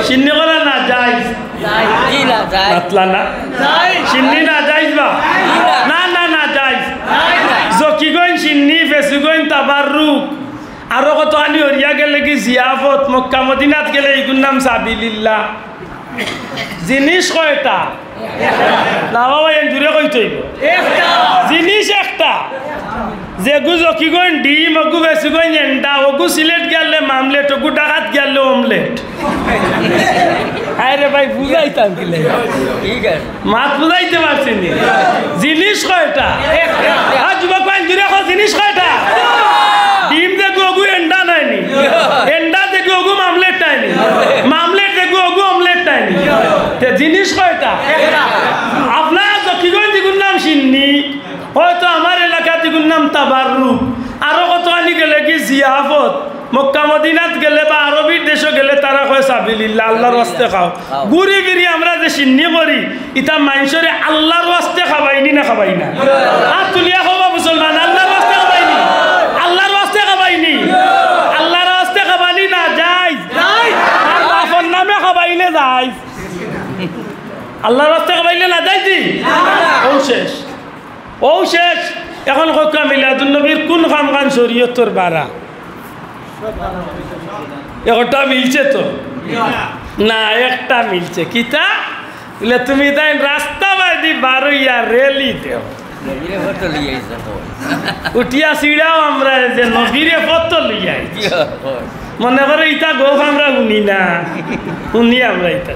সিন্নি করা না যাইজ জি না যাইজ মাতলা না যাইজ সিন্নি না যাইজ বা না না না যাইজ জকি গইন সিন্নি ফেসু গইন তাবাররুক আরো কত আনি হরিয়া গেলে কি জিয়াফত মক্কা মদিনাত গেলে এগুর নাম সাবিলিল্লাহ জিনিস কয়টা না বাবা এন জুড়ে কই তৈব জিনিস একটা যেগু জকি গইন ডিম ওগু বেশি গইন এন্ডা ওগু সিলেট গেলে মামলেট ওগু ডাকাত গেলে অমলেট আরে ভাই বুঝাইতাম কিলে ঠিক আছে মাত বুঝাইতে পারছি নি জিনিস কয়টা আজ যুবক ভাই জুড়ে কো জিনিস কয়টা ডিম দেখো ওগু এন্ডা নাইনি এন্ডা দেখো ওগু মামলেট নাইনি মামলেট দেখো ওগু অমলেট নাইনি তে জিনিস কয়টা আপনার কি কই দিগুর নাম সিন্নি হয়তো আমার এলাকা দিগুর নাম তাবাররুক আরো কত আনি গেলে কি জিয়াফত মক্কা মদিনাত গেলে বা আরবির দেশে গেলে তারা কয় সাবিলিল্লাহ আল্লাহর ওয়াস্তে খাও গুড়ি বিড়ি আমরা যে সিন্নি করি ইতা মানুষরে আল্লাহর ওয়াস্তে খাবাইনি না খাবাই না হাত তুলিয়া খাবা মুসলমান আল্লাহর ওয়াস্তে খাবাইনি আল্লাহর ওয়াস্তে খাবাইনি আল্লাহর ওয়াস্তে খাবানি না যাইজ আর বাপর নামে খাবাইলে যাইজ আল্লাহর ওয়াস্তে খাবাইলে না যাইজি ও শেষ এখন কক্কা মিলাদুন নবীর কোন কাম কান শরীয়তর বাড়া একটা মিলছে তো না একটা মিলছে কিতা বলে তুমি তাই রাস্তা বাদি বারোইয়া রেলি দেও উঠিয়া সিড়াও আমরা যে নবীরে কত লইয়াই মনে করে ইটা গোফ আমরা শুনি না শুনি আমরা ইটা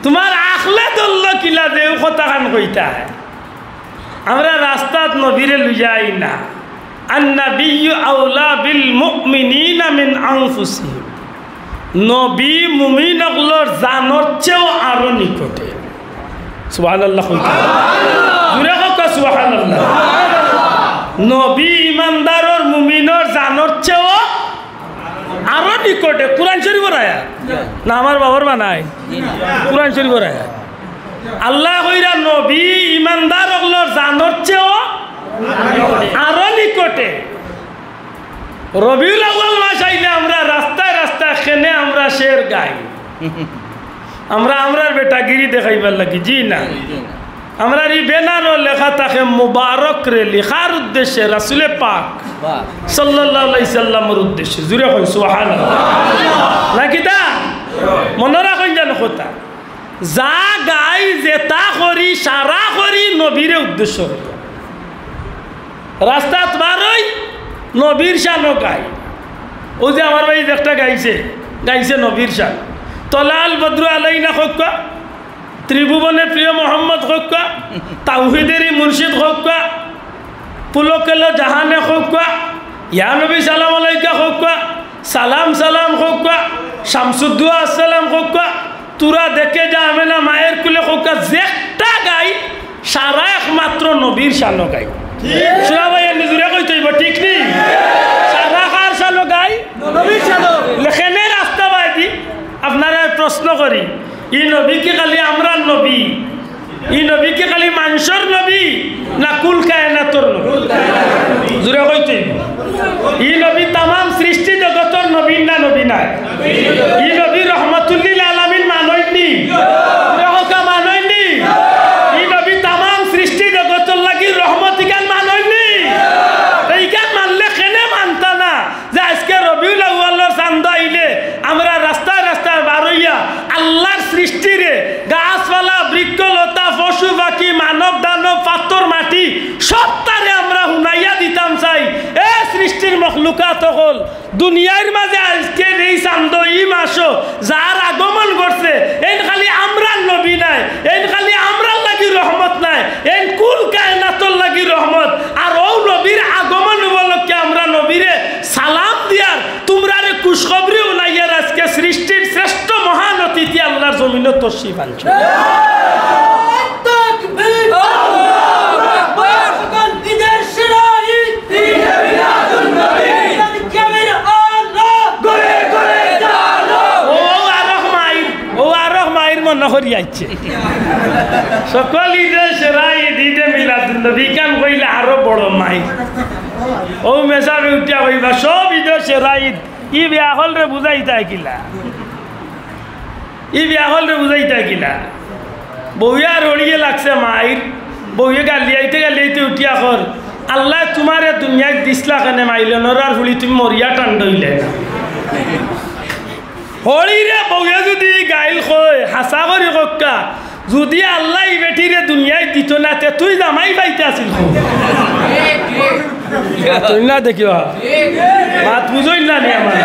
তোমার আখলে দল্ল কিলা দেও কথা খান কইতা আমরা রাস্তাত নবীরে লইয়াই না আন্নাবিয়্যু আওলা বিল মুমিনিনা মিন আনফুসিহিম নবী মুমিনগুলোর জানোর চেয়েও আরো নিকটে সুবহানাল্লাহ জুরে হোক সুবহানাল্লাহ নবী ইমানদারর মুমিনর জানোর চেয়েও আরো নিকটে কুরআন শরীফের আয়াত না আমার বাবার বানায় কুরআন শরীফের আয়াত আল্লাহ কইরা নবী ইমানদারগুলোর জানোর চেয়েও আরো নিকটে রবিউল আউয়াল মাস আইলে আমরা রাস্তায় রাস্তায় খেনে আমরা শের গাই আমরার বেটাগিরি দেখাইবার লাগি জি না আমরা এই ব্যানারও লেখা থাকে মুবারক রে লেখার উদ্দেশ্যে রাসূলে পাক সাল্লাল্লাহু আলাইহি সাল্লামের উদ্দেশ্যে জুড়ে কই সুবহানাল্লাহ নাকি তা মনে রাখুন জানো কথা যা গাই যেটা করি সারা করি নবীরে উদ্দেশ্য করি রাস্তাত বারই নবীর শানও গাই ও যে আমার ভাই একটা গাইছে নবীর শান তলাল বদরু আলাইনা হক্কা ত্রিভুবনের প্রিয় মোহাম্মদ হক্কা তাওহীদেরই মুর্শিদ হক্কা পুলকেল জাহানে হক্কা ইয়া নবী সালাম আলাইকা হক্কা সালাম সালাম হক্কা শামসুদ্দোয়া আসসালাম হক্কা তুরা দেখে যা আমি না মায়ের কুলে হক্কা যেটা গাই সারা একমাত্র নবীর শানও গাই শোনা ভাই নিজুরে কইতে হইব ঠিক নেই সারা কার শানও গাই নবীর শানও লেখেনে রাস্তা বাইদি আপনারা প্রশ্ন করি ই নবী কি খালি আমরার নবী ই নবী কি খালি মানুষের নবী না কুল কায়নাতর নবী জুরে কইতে ই নবী तमाम সৃষ্টি জগতের নবী না নবী নাই ই নবী রহমাতুল্লিল আলামিন মানয়নি রহকা মানয়নি ই নবী तमाम সৃষ্টি জগতের লাগি রহমতিকান মানয়নি এইখান মানলে কেনে মানতা না যে আজকে রবিউল আউয়ালের চাঁদ আইলে আমরা রাস্তায় রাস্তায় বারইয়া আল্লাহর সৃষ্টিরে গাছপালা বৃক্ষলতা পশু পাখি মানব দানব পাথর মাটি সব তারে আমরা হুনাইয়া দিতাম চাই এ সৃষ্টির মখলুকাত হল দুনিয়ার মাঝে আজকে এই চাঁদ ই মাসও যার আগমন করছে এন খালি আমরার নবী নাই এন খালি আমরার লাগি রহমত নাই এন কুল কায়নাতর লাগি রহমত আর ও নবীর আগমন উপলক্ষে আমরা নবীরে সালাম দিয়ার তোমরা রে খুশখবরি উনাইয়ার আজকে সৃষ্টির শ্রেষ্ঠ মহান অতিথি আল্লাহর জমিনে তশরিফ আনছো তাকবীর আল্লাহু আকবার সকল ঈদের শিরাই ঈদে মিলাদুন নবী কামিল আল্লাহ গরে গরে জানো ও আরহ মাইর মনে করি আইছে সকল ঈদের শিরাই ঈদে মিলাদুন নবী কান কইলে আরো বড় মাই ও মেসাবে উঠিয়া হইবা সব ঈদের শিরাই ই বিয়া হল রে বুঝাইতা কিলা ই বিয়া হল রে বুঝাইতা কিলা বউয়া রড়িয়ে লাগছে মাইর বউয়ে গালিয়াইতে উঠিয়া কর আল্লাহ তোমারে দুনিয়ায় দিসলা কেনে মাইলে নরার ফুলি তুমি মরিয়া টান দইলে হলি রে বউয়ে যদি গাইল কই হাসা করি কক্কা যদি আল্লাহ ই বেটিরে দুনিয়ায় দিত না তে তুই জামাই পাইতে আসিল তুই না দেখিবা মাত বুঝই না নি আমার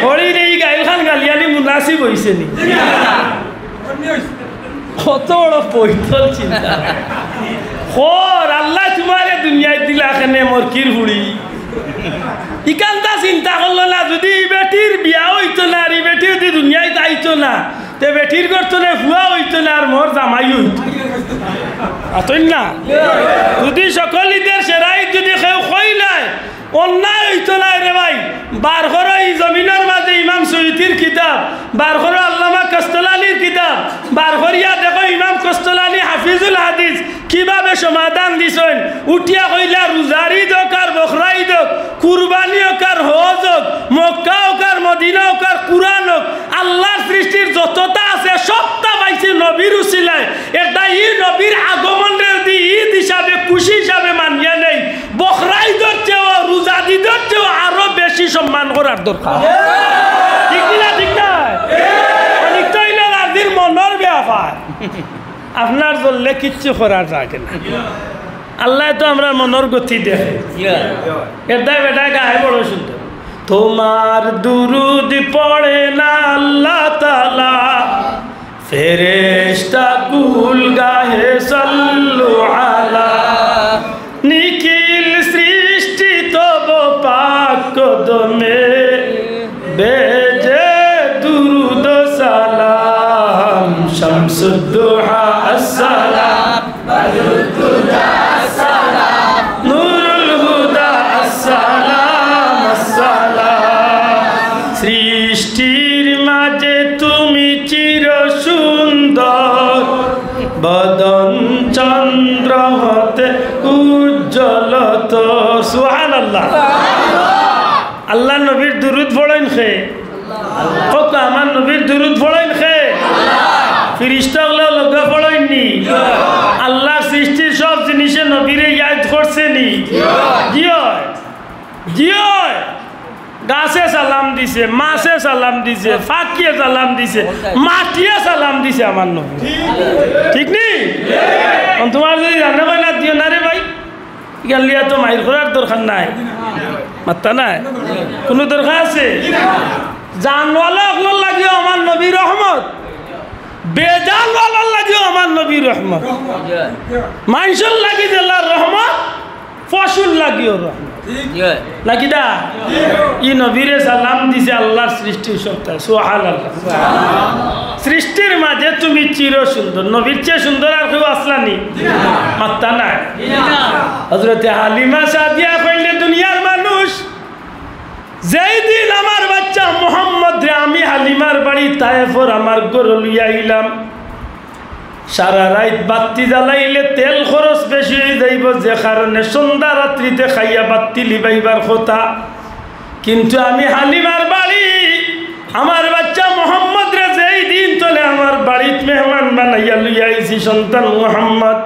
হলি রে ই গাইল খান গালিয়ালি মুনাসিব হইছে নি কত বড় পৈতল চিন্তা খর আল্লাহ তোমারে দুনিয়ায় দিলা কেনে মরকির হুড়ি ইকান্তা চিন্তা করলো না যদি বেটির বিয়া হইতো না আর বেটি যদি দুনিয়ায় আইতো না তে বেটির করতো না ভুয়া হইতো না আর মোর জামাই হইতো আতই না যদি সকল ঈদের সেরাই যদি কেউ কইলাই অন্যায় হইতো না রে ভাই বার করো এই জমিনের মাঝে ইমাম সৈয়দির কিতাব বার করো আল্লামা কস্তলানির কিতাব বার করিয়া দেখো ইমাম কস্তলানি হাফিজুল হাদিস কিভাবে সমাধান দিছেন উঠিয়া কইলা রোজারি দোক আর বখরাই দোক কুরবানি হোক আর হজ হোক মক্কা হোক আর মদিনা হোক আর কুরআন হোক আল্লাহর সৃষ্টির যতটা আছে সবটা পাইছে নবীর উসিলায় এটা ই নবীর আগমনের দি ঈদ হিসাবে খুশি হিসাবে মানিয়া নেই বখরাই দোক চেয়েও রোজা দিদর চেয়েও আরো বেশি সম্মান করার দরকার ঠিক না ঠিক না অনেকটা হইল রাজির মনের ব্যাপার আপনার বললে কিচ্ছু করার থাকে না আল্লাহ তো আমরা মনের গতি দেখে এটা বেটা গায়ে বড় সুন্দর তোমার দুরুদ পড়ে না আল্লাহ তাআলা ফেরেশতা কুল গায়ে সাল্লু আলা নিখিল সৃষ্টি তব পাক কদমে বেজে দুরুদ সালাম শামসুদ্দোহা আসসালাম বদরুদ্দোহা আসসালাম নূরুল হুদা আসসালাম আসসালাম সৃষ্টির মাঝে তুমি চির সুন্দর বদন চন্দ্র হতে উজ্জ্বল তো সুবহানাল্লাহ আল্লাহ নবীর দুরুদ পড়েন খে কত আমার নবীর দুরুদ পড়েন খে ফিরিস্তাগুলো লগা পড়েননি আল্লাহ সৃষ্টির সব জিনিসে নবীরে ইয়াদ করছেনি কি হয় জিও গাছে সালাম দিছে, মাছে সালাম দিছে, ফাঁকিয়ে সালাম দিছে, মাটিয়ে সালাম দিছে আমার নবী। ঠিক নেই? তোমার যদি রান্না বান্না দিও না রে ভাই, গেলিয়া তো মাইর করার দরকার নাই, মাত্তা নাই, কোনো দরকার আছে? জানওয়ালা আপনার লাগিও আমার নবীর রহমত, বেজানওয়ালার লাগিও আমার নবীর রহমত, মানুষের লাগি জেলার রহমত, পশুর লাগিও রহমত নাকি দা। ই নবীরে সালাম দিছে আল্লাহর সৃষ্টির সত্তা, সুবহানাল্লাহ। সৃষ্টির মাঝে তুমি চির সুন্দর, নবীর চেয়ে সুন্দর আর কেউ আসলানি, মাত্তা নাই। হযরতে হালিমা সাদিয়া কইলে দুনিয়ার মানুষ, যেই দিন আমার বাচ্চা মোহাম্মদ রে আমি হালিমার বাড়ি তায়েফর আমার গরু লইয়া আইলাম, সারা রাত বাতি জ্বালাইলে তেল খরচ বেশি হয়ে যাইব, যে কারণে সন্ধ্যা রাত্রিতে খাইয়া বাতি লিবাইবার কথা। কিন্তু আমি হালিমার বাড়ি আমার বাচ্চা মোহাম্মদ রে যেই দিন তোলে আমার বাড়িত মেহমান বানাইয়া লইয়া আইছি সন্তান মোহাম্মদ,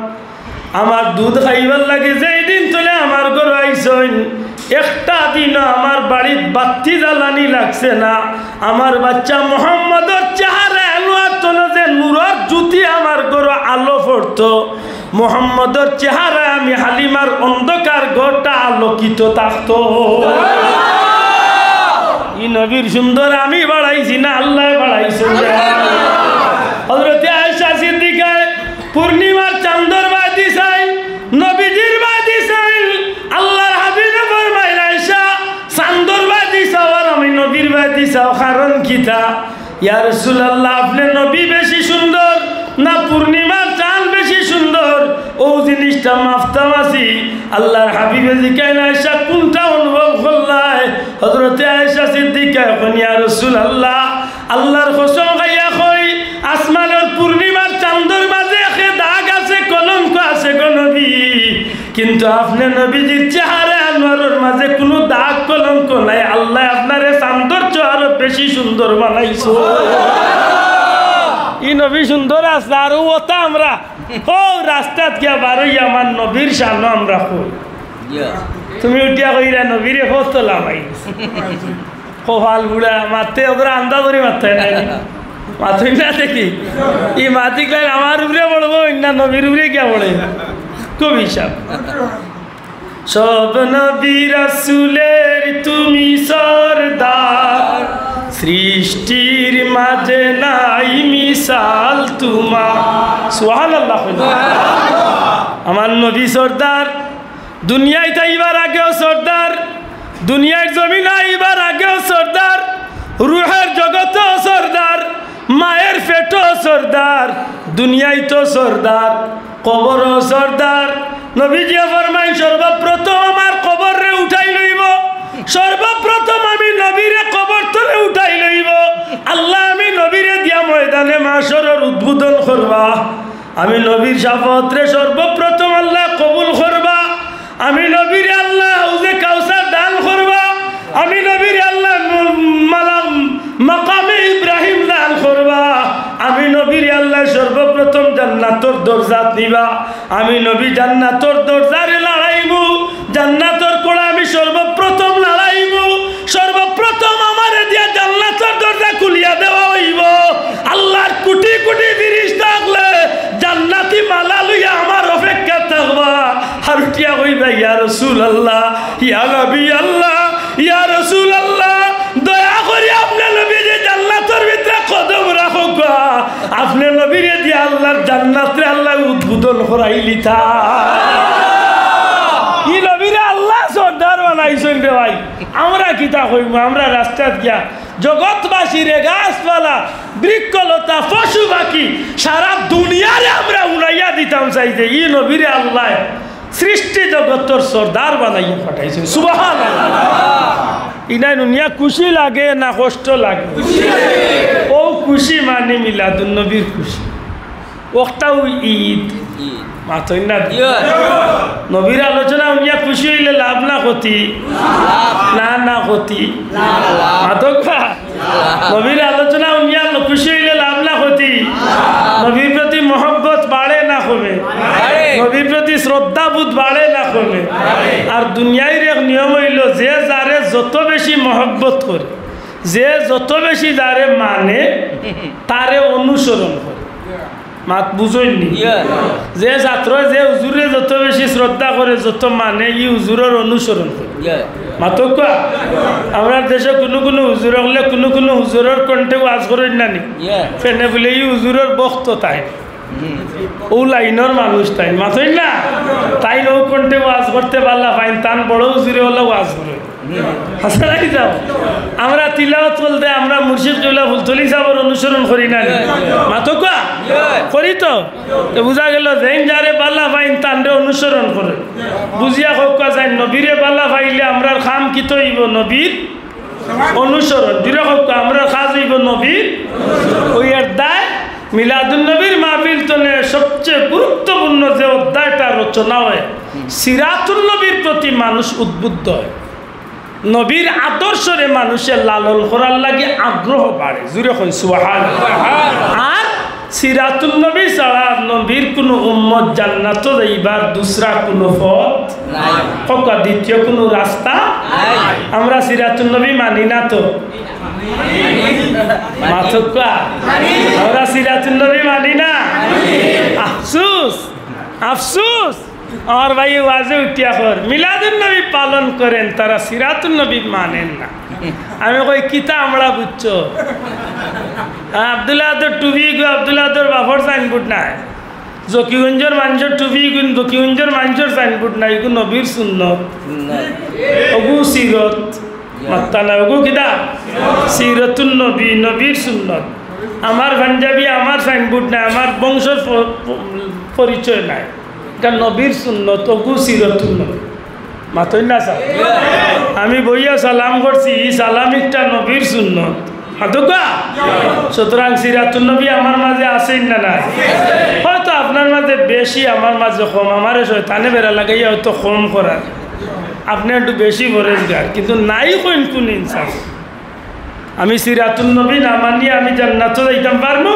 আমার দুধ খাইবার লাগে যেই দিন তোলে আমার ঘর আইসন, একটা দিন আমার বাড়ির বাতি জ্বালানি লাগছে না। আমার বাচ্চা মোহাম্মদের চেহারা এলোয়ার তোলে যে নূরের জ্যোতি আমার ঘর আলো পড়তো, মোহাম্মদের চেহারা আমি হালিমার অন্ধকার ঘরটা আলোকিত থাকতো। ই নবীর সুন্দর আমি বাড়াইছি না আল্লাহ বাড়াইছে। হযরতে আয়েশা সিদ্দিকা পূর্ণিমার চাঁদর বাতি চাই, নবীজির বাতি চাই, আল্লাহর হাবিবে ফরমাইল আয়েশা চাঁদর বাতি চাও আর আমি নবীর বাতি চাও, কারণ কিতা? ইয়া রাসূলুল্লাহ আপনি নবী বেশি সুন্দর না পূর্ণিমার চাঁদ বেশি সুন্দর? ও জিনিসটা মাফতামাসি। আল্লাহর হাবিবে জিজ্ঞাসা আয়েশা কোনটা অনুভব করলাই? হযরতে আয়েশা সিদ্দিকা এখন ইয়া রাসূলুল্লাহ আল্লাহর কসম খাইয়া কই আসমানের পূর্ণিমার চাঁদর মাঝে একে দাগ আছে, কলঙ্ক আছে গো নবী, কিন্তু আপনি নবীজির চেহারা আনোয়ারের মাঝে কোনো দাগ কলঙ্ক নাই। আল্লাহ আপনারে চাঁদর চেয়ে আরো বেশি সুন্দর বানাইছো। ই নবী সুন্দর আছে আর ওটা আমরা ও রাস্তাত গিয়া বারোই আমার নবীর সামনে আমরা কই, তুমি উঠিয়া কইরা নবীরে ফতলা মাই কপাল বুড়া মারতে ওরা আন্দা ধরে মারতে নাই মাথুই না দেখি ই মাতি গেলে আমার উপরে পড়বো না নবীর উপরে গিয়া পড়ে কবি সাহেব। সব নবী রাসূলের তুমি সরদার, সৃষ্টির মাঝে নাই মিসাল তোমার। সুবহানাল্লাহ। আমার নবী সরদার, দুনিয়ায় তাইবার আগেও সরদার, দুনিয়ার জমিন আইবার আগেও সরদার, রুহের জগতও সরদার, মায়ের পেটও সরদার, দুনিয়ায় তো সরদার, কবরও সরদার। নবীজি ফরমাই সর্বপ্রথম আমার কবরে উঠাই লইব, সর্বপ্রথম আমি নবীরে কবর তলে উঠাই লইব। আল্লাহ আমি নবীরে দিয়া ময়দানে মাশরের উদ্বোধন করবা, আমি নবীর শাফাআতরে সর্বপ্রথম আল্লাহ কবুল করবা, আমি নবীরে আল্লাহ হাউজে কাউসার দান করবা, আমি নবীরে আল্লাহ মাকামে ইব্রাহিম দান করবা, আমি নবীর আল্লাহ সর্বপ্রথম জান্নাতর দরজাত নিবা, আমি নবী জান্নাতর দরজারে লড়াইবো, জান্নাতর কোড়া আমি সর্বপ্রথম লড়াইবো, সর্বপ্রথম আমারে দিয়া জান্নাতর দরজা খুলিয়া দেওয়া হইব। আল্লাহর কোটি কোটি ফেরেশতা থাকলে জান্নাতি মালা লইয়া আমার অপেক্ষা থাকবা, আর উঠিয়া কইবা ইয়া রাসূলুল্লাহ, ইয়া নবী আল্লাহ, ইয়া রাসূলুল্লাহ দয়া করে আপনি নবীরে জান্নাতের ভিতরে কদম রাখো, আপনি নবীরে দিয়ে আল্লাহর জান্নাতে আল্লাহ উদ্বোধন করাইলি তা ই নবীরে আল্লাহ সর্দার বানাইছেন রে ভাই। আমরা কিতা কইব? আমরা রাস্তাত গিয়া জগৎবাসী রে গাছপালা বৃক্ষলতা পশু পাখি সারা দুনিয়ারে আমরা উড়াইয়া দিতাম চাইতে, ই নবীরে আল্লাহ সৃষ্টি জগতের সর্দার বানাইয়া পাঠাইছেন। সুবহানাল্লাহ। ইনাই দুনিয়া খুশি লাগে না কষ্ট লাগে? ও খুশি মানে মিলাদুন নবীর খুশি, ওটাও ঈদ মাথই না। নবীর আলোচনা উনিয়া খুশি হইলে লাভ না ক্ষতি? না না ক্ষতি মাথকা। নবীর আলোচনা উনিয়া খুশি হইলে লাভ না ক্ষতি? নবীর প্রতি মহব্বত বাড়ে না কমে? নবীর প্রতি শ্রদ্ধাবোধ বাড়ে না কমে। আর দুনিয়ার এক নিয়ম হইল যে যারে যত বেশি মহব্বত করে, যে যত বেশি যারে মানে তারে অনুসরণ করে। মাত বুঝইনি? যে ছাত্র যে হুজুরে যত বেশি শ্রদ্ধা করে, যত মানে, ই হুজুরের অনুসরণ করে। মাতক আমরা দেশে কোনো কোনো হুজুর হলে কোনো কোনো হুজুরের কণ্ঠে ওয়াজ করেন না নি, ফেনে বলে ই হুজুরের বক্ত তাই ও লাইনের মানুষ তাই মাতই না, তাই ও কণ্ঠে ওয়াজ করতে পারলা ফাইন, তান বড় হুজুরে হলে ওয়াজ করে হাসালাই যাও। আমরা তিলাওয়াত বলতে আমরা মুর্শিদ কিবলা ফুলতলি সাহেবের অনুসরণ করি না মাতকা করি তো বুঝা গেল যে যারে পাল্লা ফাইন তানরে অনুসরণ করে বুঝিয়া হোক যায়। নবীরে পাল্লা ফাইলে আমরা খাম কি তো হইব নবীর অনুসরণ, দূরে হোক আমরা খাজ হইব নবীর ওই অধ্যায়। মিলাদুন নবীর মাহফিল তলে সবচেয়ে গুরুত্বপূর্ণ যে অধ্যায়টা রচনা হয়, সিরাতুন নবীর প্রতি মানুষ উদ্বুদ্ধ হয়, নবীর আদর্শরে মানুষের লালন করার লাগে আগ্রহ বাড়ে। জুড়ে হই সুবহানাল্লাহ। আর সিরাতুন নবী ছাড়া নবীর কোনো উম্মত জান্নাত যাইবার দুসরা কোনো পথ নাই, ককা দ্বিতীয় কোনো রাস্তা নাই। আমরা সিরাতুন নবী মানি না তো মাথকা, আমরা সিরাতুন নবী মানি না। আফসোস আফসোস আমার ভাই ওয়াজে উঠিয়া কর মিলাদুন নবী পালন করেন, তারা সিরাতুন নবী মানেন না। আমি কই কিতা আমরা বুঝছো? আব্দুল্লাহ টুবি গো আব্দুল্লাহ বাফর সাইনবোর্ড নাই, জকিগঞ্জের মানুষের টুবি গুণ জকিগঞ্জের মানুষের সাইনবোর্ড নাই, এগুলো নবীর সুন্নত, ওগু সিরত মাত্তা না, ওগু কিতা সিরতুন নবী, নবীর সুন্নত। আমার পাঞ্জাবি আমার সাইনবোর্ড নাই, আমার বংশের পরিচয় নাই, কারণ নবীর সুন্নত ওগু সিরতুন নবী মাতই না স্যার। আমি বইয়া সালাম করছি, সালামিকটা নবীর সুন্নত হাতুকা। সুতরাং সিরাতুন নবী আমার মাঝে আসেন না নাই, হয়তো আপনার মাঝে বেশি, আমার মাঝে কম। আমার শয়তানে বেড়া লাগাইয়া হয়তো কম করার, আপনি একটু বেশি পরেজগার, কিন্তু নাই কোন কোন ইনসান। আমি সিরাতুন নবী না মানি আমি জান্নাত যাইতাম পারবো?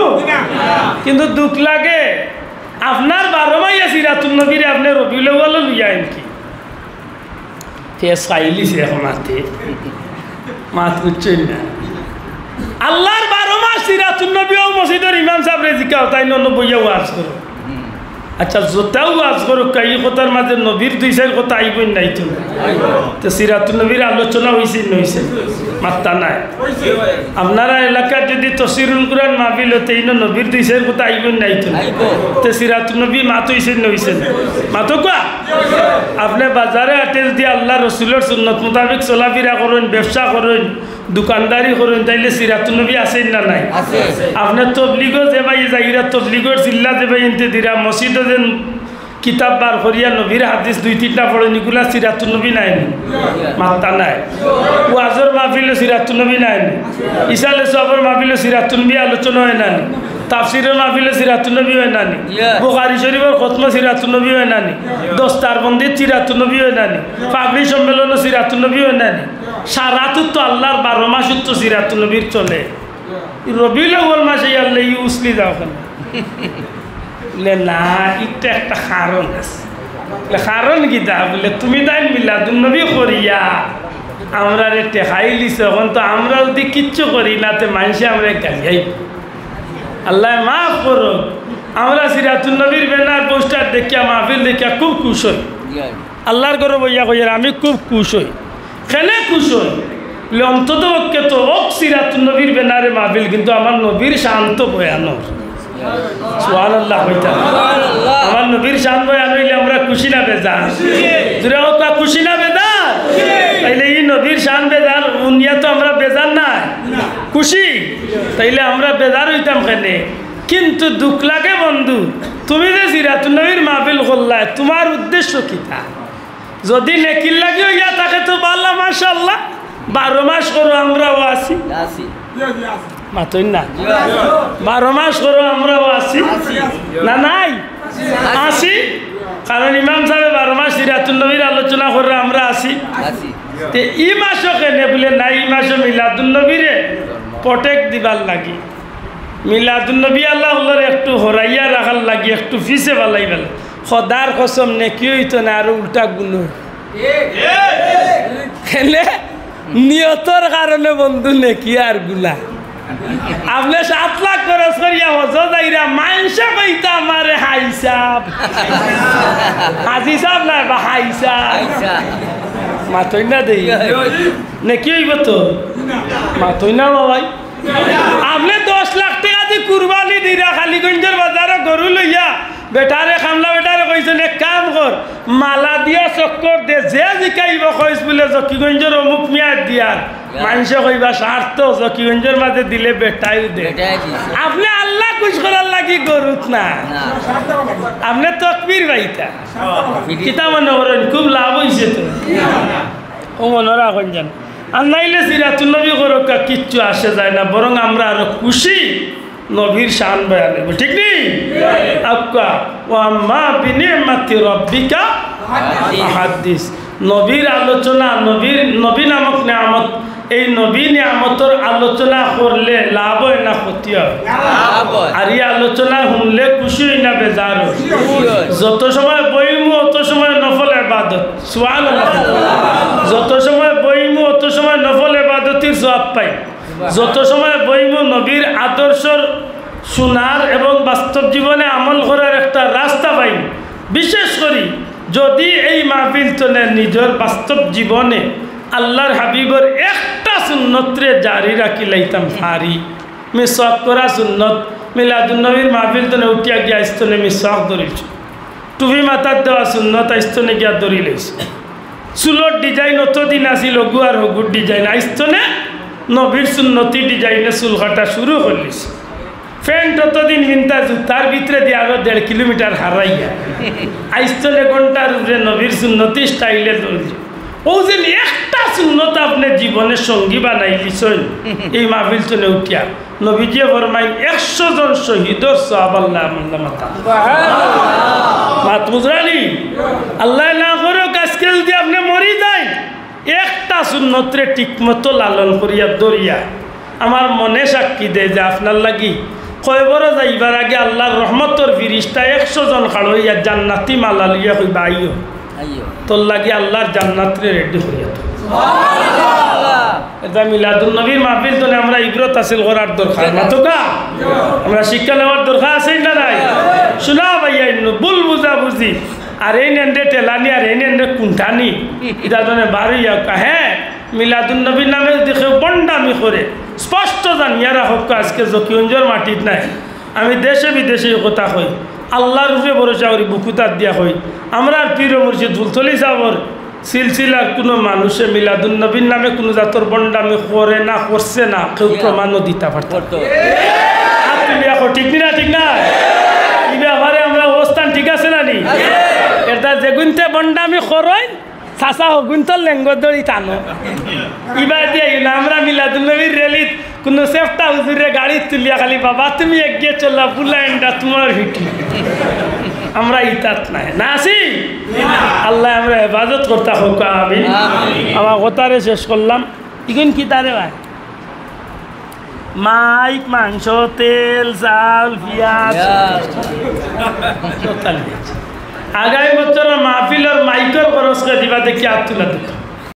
কিন্তু দুঃখ লাগে আপনার 12 মাইয়া সিরাতুন নবীরে আপনি রবিউল আউয়াল লইয়া কি ফেস খাইলিছে এখন মাতে মাত বুঝছেন না। আল্লাহর 12 মাস সিরাতুন নবী ও মসজিদের ইমাম সাহেব রেজিকা তাই বইয়া ওয়াজ করো। আচ্ছা যতাও ওয়াজ করো কাই কথার মাঝে নবীর 2-4 কথা আইবই নাই তো সিরাতুন নবীর আলোচনা হইছে নইছে মাত্তা নাই। আপনারা এলাকায় যদি তফসিরুল কুরআন মাহফিল হতে ইনো নবীর 2-4 কথা আইবই নাই তো সিরাতুন নবী মাত হইছে নইছে মাতো কোয়া। আপনি বাজারে আটে যদি আল্লাহ রসুলের সুন্নত মোতাবেক চলাফেরা করেন, ব্যবসা করেন, দোকানদারি করেন, তাইলে সিরাতুন নবী আছেন না নাই? আপনি তবলিগও যে ভাই যাইরা তবলিগর চিল্লা যে ভাই এনতে দিরা মসজিদে যেন কিতাব বার করিয়া নবীর হাদিস 2-3টা পড়েন, এগুলা সিরাতুন নবী নাই মাত্তা নাই। ওয়াজর মাহফিলে সিরাতুন নবী নাই, ইসালে সবর মাহফিলে সিরাতুন নবী আলোচনা হয় না, তাফসিরের মাহফিলে সিরাতুন নবী হয় না, বুখারী শরীফের খতমে সিরাতুন নবী হয় না, দস্তারবন্দির সিরাতুন নবী হয় না, পাগড়ি সম্মেলনে সিরাতুন নবী হয় না। সারাতু তো আল্লাহর 12 মাস তো সিরাতুন নবীর চলে। রবিউল আউয়াল মাসে আল্লাহ উসলি যাও কেন না, এটা একটা কারণ আছে। কারণ কি তা বলে তুমি তাই মিলাদুন নবী করিয়া আমরা রে টেকাই লিছে, এখন তো আমরা যদি কিচ্ছু করি না তে মানুষে আমরা গালিয়াই। আল্লাহ মাফ করো, আমরা সিরাতুন নবীর ব্যানার পোস্টার দেখিয়া মাহফিল দেখিয়া খুব খুশ হই। আল্লাহর ঘরে বইয়া কইয়া আমি খুব খুশ হই। কেন খুশ হই বলে অন্তত পক্ষে তো ওক সিরাতুন নবীর ব্যানারে মাহফিল, কিন্তু আমার নবীর শান্ত বয়ানর সুবহানাল্লাহ হইতা। আমার নবীর শান বয়ান হইলে আমরা খুশি না বেজার? যদি হোক খুশি না বেজার? তাইলে এই নবীর শান বেজার উনিয়া তো আমরা বেজার না খুশি, তাইলে আমরা বেজার হইতাম কেন? কিন্তু দুঃখ লাগে বন্ধু, তুমি যে সিরাতুন নবীর মাহফিল করলা তোমার উদ্দেশ্য কি? তা যদি নেকির লাগে হইয়া থাকে তো বাল্লা মাশাআল্লাহ 12 মাস করো আমরাও আসি মাতই না, 12 মাস করো আমরাও আসি না নাই আসি, কারণ ইমাম সাহেব 12 মাস সিরাতুন নবীর আলোচনা করে আমরা আসি। তে ই মাসও কেনে বলে নাই, ই মাসও মিলাদুন নবীরে প্রটেক্ট দিবার লাগি, মিলাদুন নবী আল্লাহর একটু হরাইয়া রাখার লাগি, একটু ফিসে ভালাই বেলা খদার কসম নেকি হইতো না, আর উল্টা গুণ হেলে নিয়তর কারণে বন্ধু নেকি আর গুলা। আপনি 7 লাখ খরচ করিয়া হজ যাইরা মানসা কইতা আমারে হাইসাব হাজি সাহেব না বা হাইসাব মাতই না দেই নেকি হইব তো মাতই না বাবাই। আপনি 10 লাখ টাকা দিয়ে কুরবানি দিরা খালিগঞ্জের বাজারে গরু লইয়া বেটারে খামলা বেটারে কইছেন এক কাম কর মালা দিয়া চক্কর দে যে জিকাইব কইস বলে জকিগঞ্জের অমুক মিয়াদ দিয়ার মানুষে কইবা স্বার্থ জকিগঞ্জের মাঝে দিলে বেটাই দে। আপনি আল্লাহ খুশ করার লাগি গরুত না, আপনি তকবীর বাইতা কিতা মনে করেন খুব লাভ হয়েছে তো ও মনে রাখেন জান। আর নাইলে সিরাতুল নবী করকা কিচ্ছু আসে যায় না, বরং আমরা আরো খুশি নবীর শান বয়ান দেব, ঠিক নেই? আক্কা ওয়া মা বিনিমাতি রাব্বিকা হাদিস। নবীর আলোচনা, নবী নামক নিয়ামত, এই নবী নিয়ামতের আলোচনা করলে লাভ হয় না ক্ষতি হয়? আর এই আলোচনা শুনলে খুশি হয় না বেজার হয়? যত সময় বইমু অত সময় নফল ইবাদত, সুবহানাল্লাহ। যত সময় বইমু অত সময় নফল ইবাদতের সওয়াব পাই। যত সময় বইমু নবীর আদর্শর শোনার এবং বাস্তব জীবনে আমল করার একটা রাস্তা পাই। বিশেষ করি যদি এই মাহফিল চলে নিজের বাস্তব জীবনে আল্লাহর হাবিবর একটা সুন্নতরে জারি রাখি লাইতাম পারি। মিসওয়াক করা সুন্নত, মিলাদুন নবীর মাহফিল তনে উঠিয়া গিয়া আইস্তনে মিসওয়াক ধরিছ, টুপি মাথার দেওয়া সুন্নত আইস্তনে গিয়া ধরি লইছে, চুলোর ডিজাইন অতদিন আসিল লঘু আর হগুর ডিজাইন, আইস্তনে নবীর সুন্নতি ডিজাইনে চুল কাটা শুরু করলিস, ফ্যান্ট অতদিন হিন্তা জুতার ভিতরে দিয়ে আরো 1.5 কিলোমিটার হারাইয়া আইস্তলে ঘন্টার উপরে নবীর সুন্নতি স্টাইলে ধরছে। ও যে একটা সুন্নত আপনি জীবনের সঙ্গী বানাই লিছেন এই মাহফিল চলে উঠিয়া নবীজি ফরমাই 100 জন শহীদর সওয়াব আল্লাহ আমল্লা মাতা মাত বুঝরানি আল্লাহ না করো আজকে যদি আপনি মরি যাই একটা সুন্নতরে ঠিকমতো লালন করিয়া দরিয়া আমার মনে সাক্ষী দেয় যে আপনার লাগি কয়বার যাইবার আগে আল্লাহর রহমতর ফিরিস্তা 100 জন খাড় হইয়া জান্নাতি মালা লইয়া কইবা আইও তোর লাগি আল্লাহর জান্নাতরে রেডি করিয়া এটা মিলাদুন নবীর মাহফিল তো আমরা ইবরত হাসিল করার দরকার মাতকা আমরা শিক্ষা নেওয়ার দরকার আছে না নাই? শোনা ভাইয়া ভুল বুঝা বুঝি আর এই নেন্ডে টেলানি আর এই নেন্ডে কুণ্ঠানি এটা জনে বাড়িয়া হ্যাঁ মিলাদুন নবীর নামে দেখে বন্ডামি করে স্পষ্ট জানিয়া রাখক আজকে জকিগঞ্জের মাটিত নাই। আমি দেশে বিদেশে কথা কই, আল্লাহর রূপে ভরসা করি বুকুতার দিয়া কই, আমরা পীর মুর্শিদ ফুলতলি সাহর সিলসিলার কোনো মানুষে মিলাদুন নবীর নামে কোনো জাতর বন্ডামি করে না, করছে না, কেউ প্রমাণও দিতে পারত। ঠিক না? ঠিক না? এই ব্যাপারে আমরা অবস্থান ঠিক আছে না নি? এটা যেগুনতে বন্ডামি করই চাষা হগুন তো লেঙ্গ দড়ি টানো ইবার দিয়ে না। আমরা মিলাদুন নবীর রেলিত কোনো সেফটা হুজুরে গাড়ি তুলিয়া খালি বাবা তুমি এগিয়ে চললা বুলাইনটা তোমার ভিটি আমরা ইতাত নাই না আসি। আল্লাহ আমরা হেফাজত করতে হোক। আমি আমার কথারে শেষ করলাম। ইগুন কি তারে ভাই মাইক মাংস তেল চাল পেঁয়াজ আগামী বছর মাহফিলের মাইকের খরচ করে দিবা দেখি আর তুলা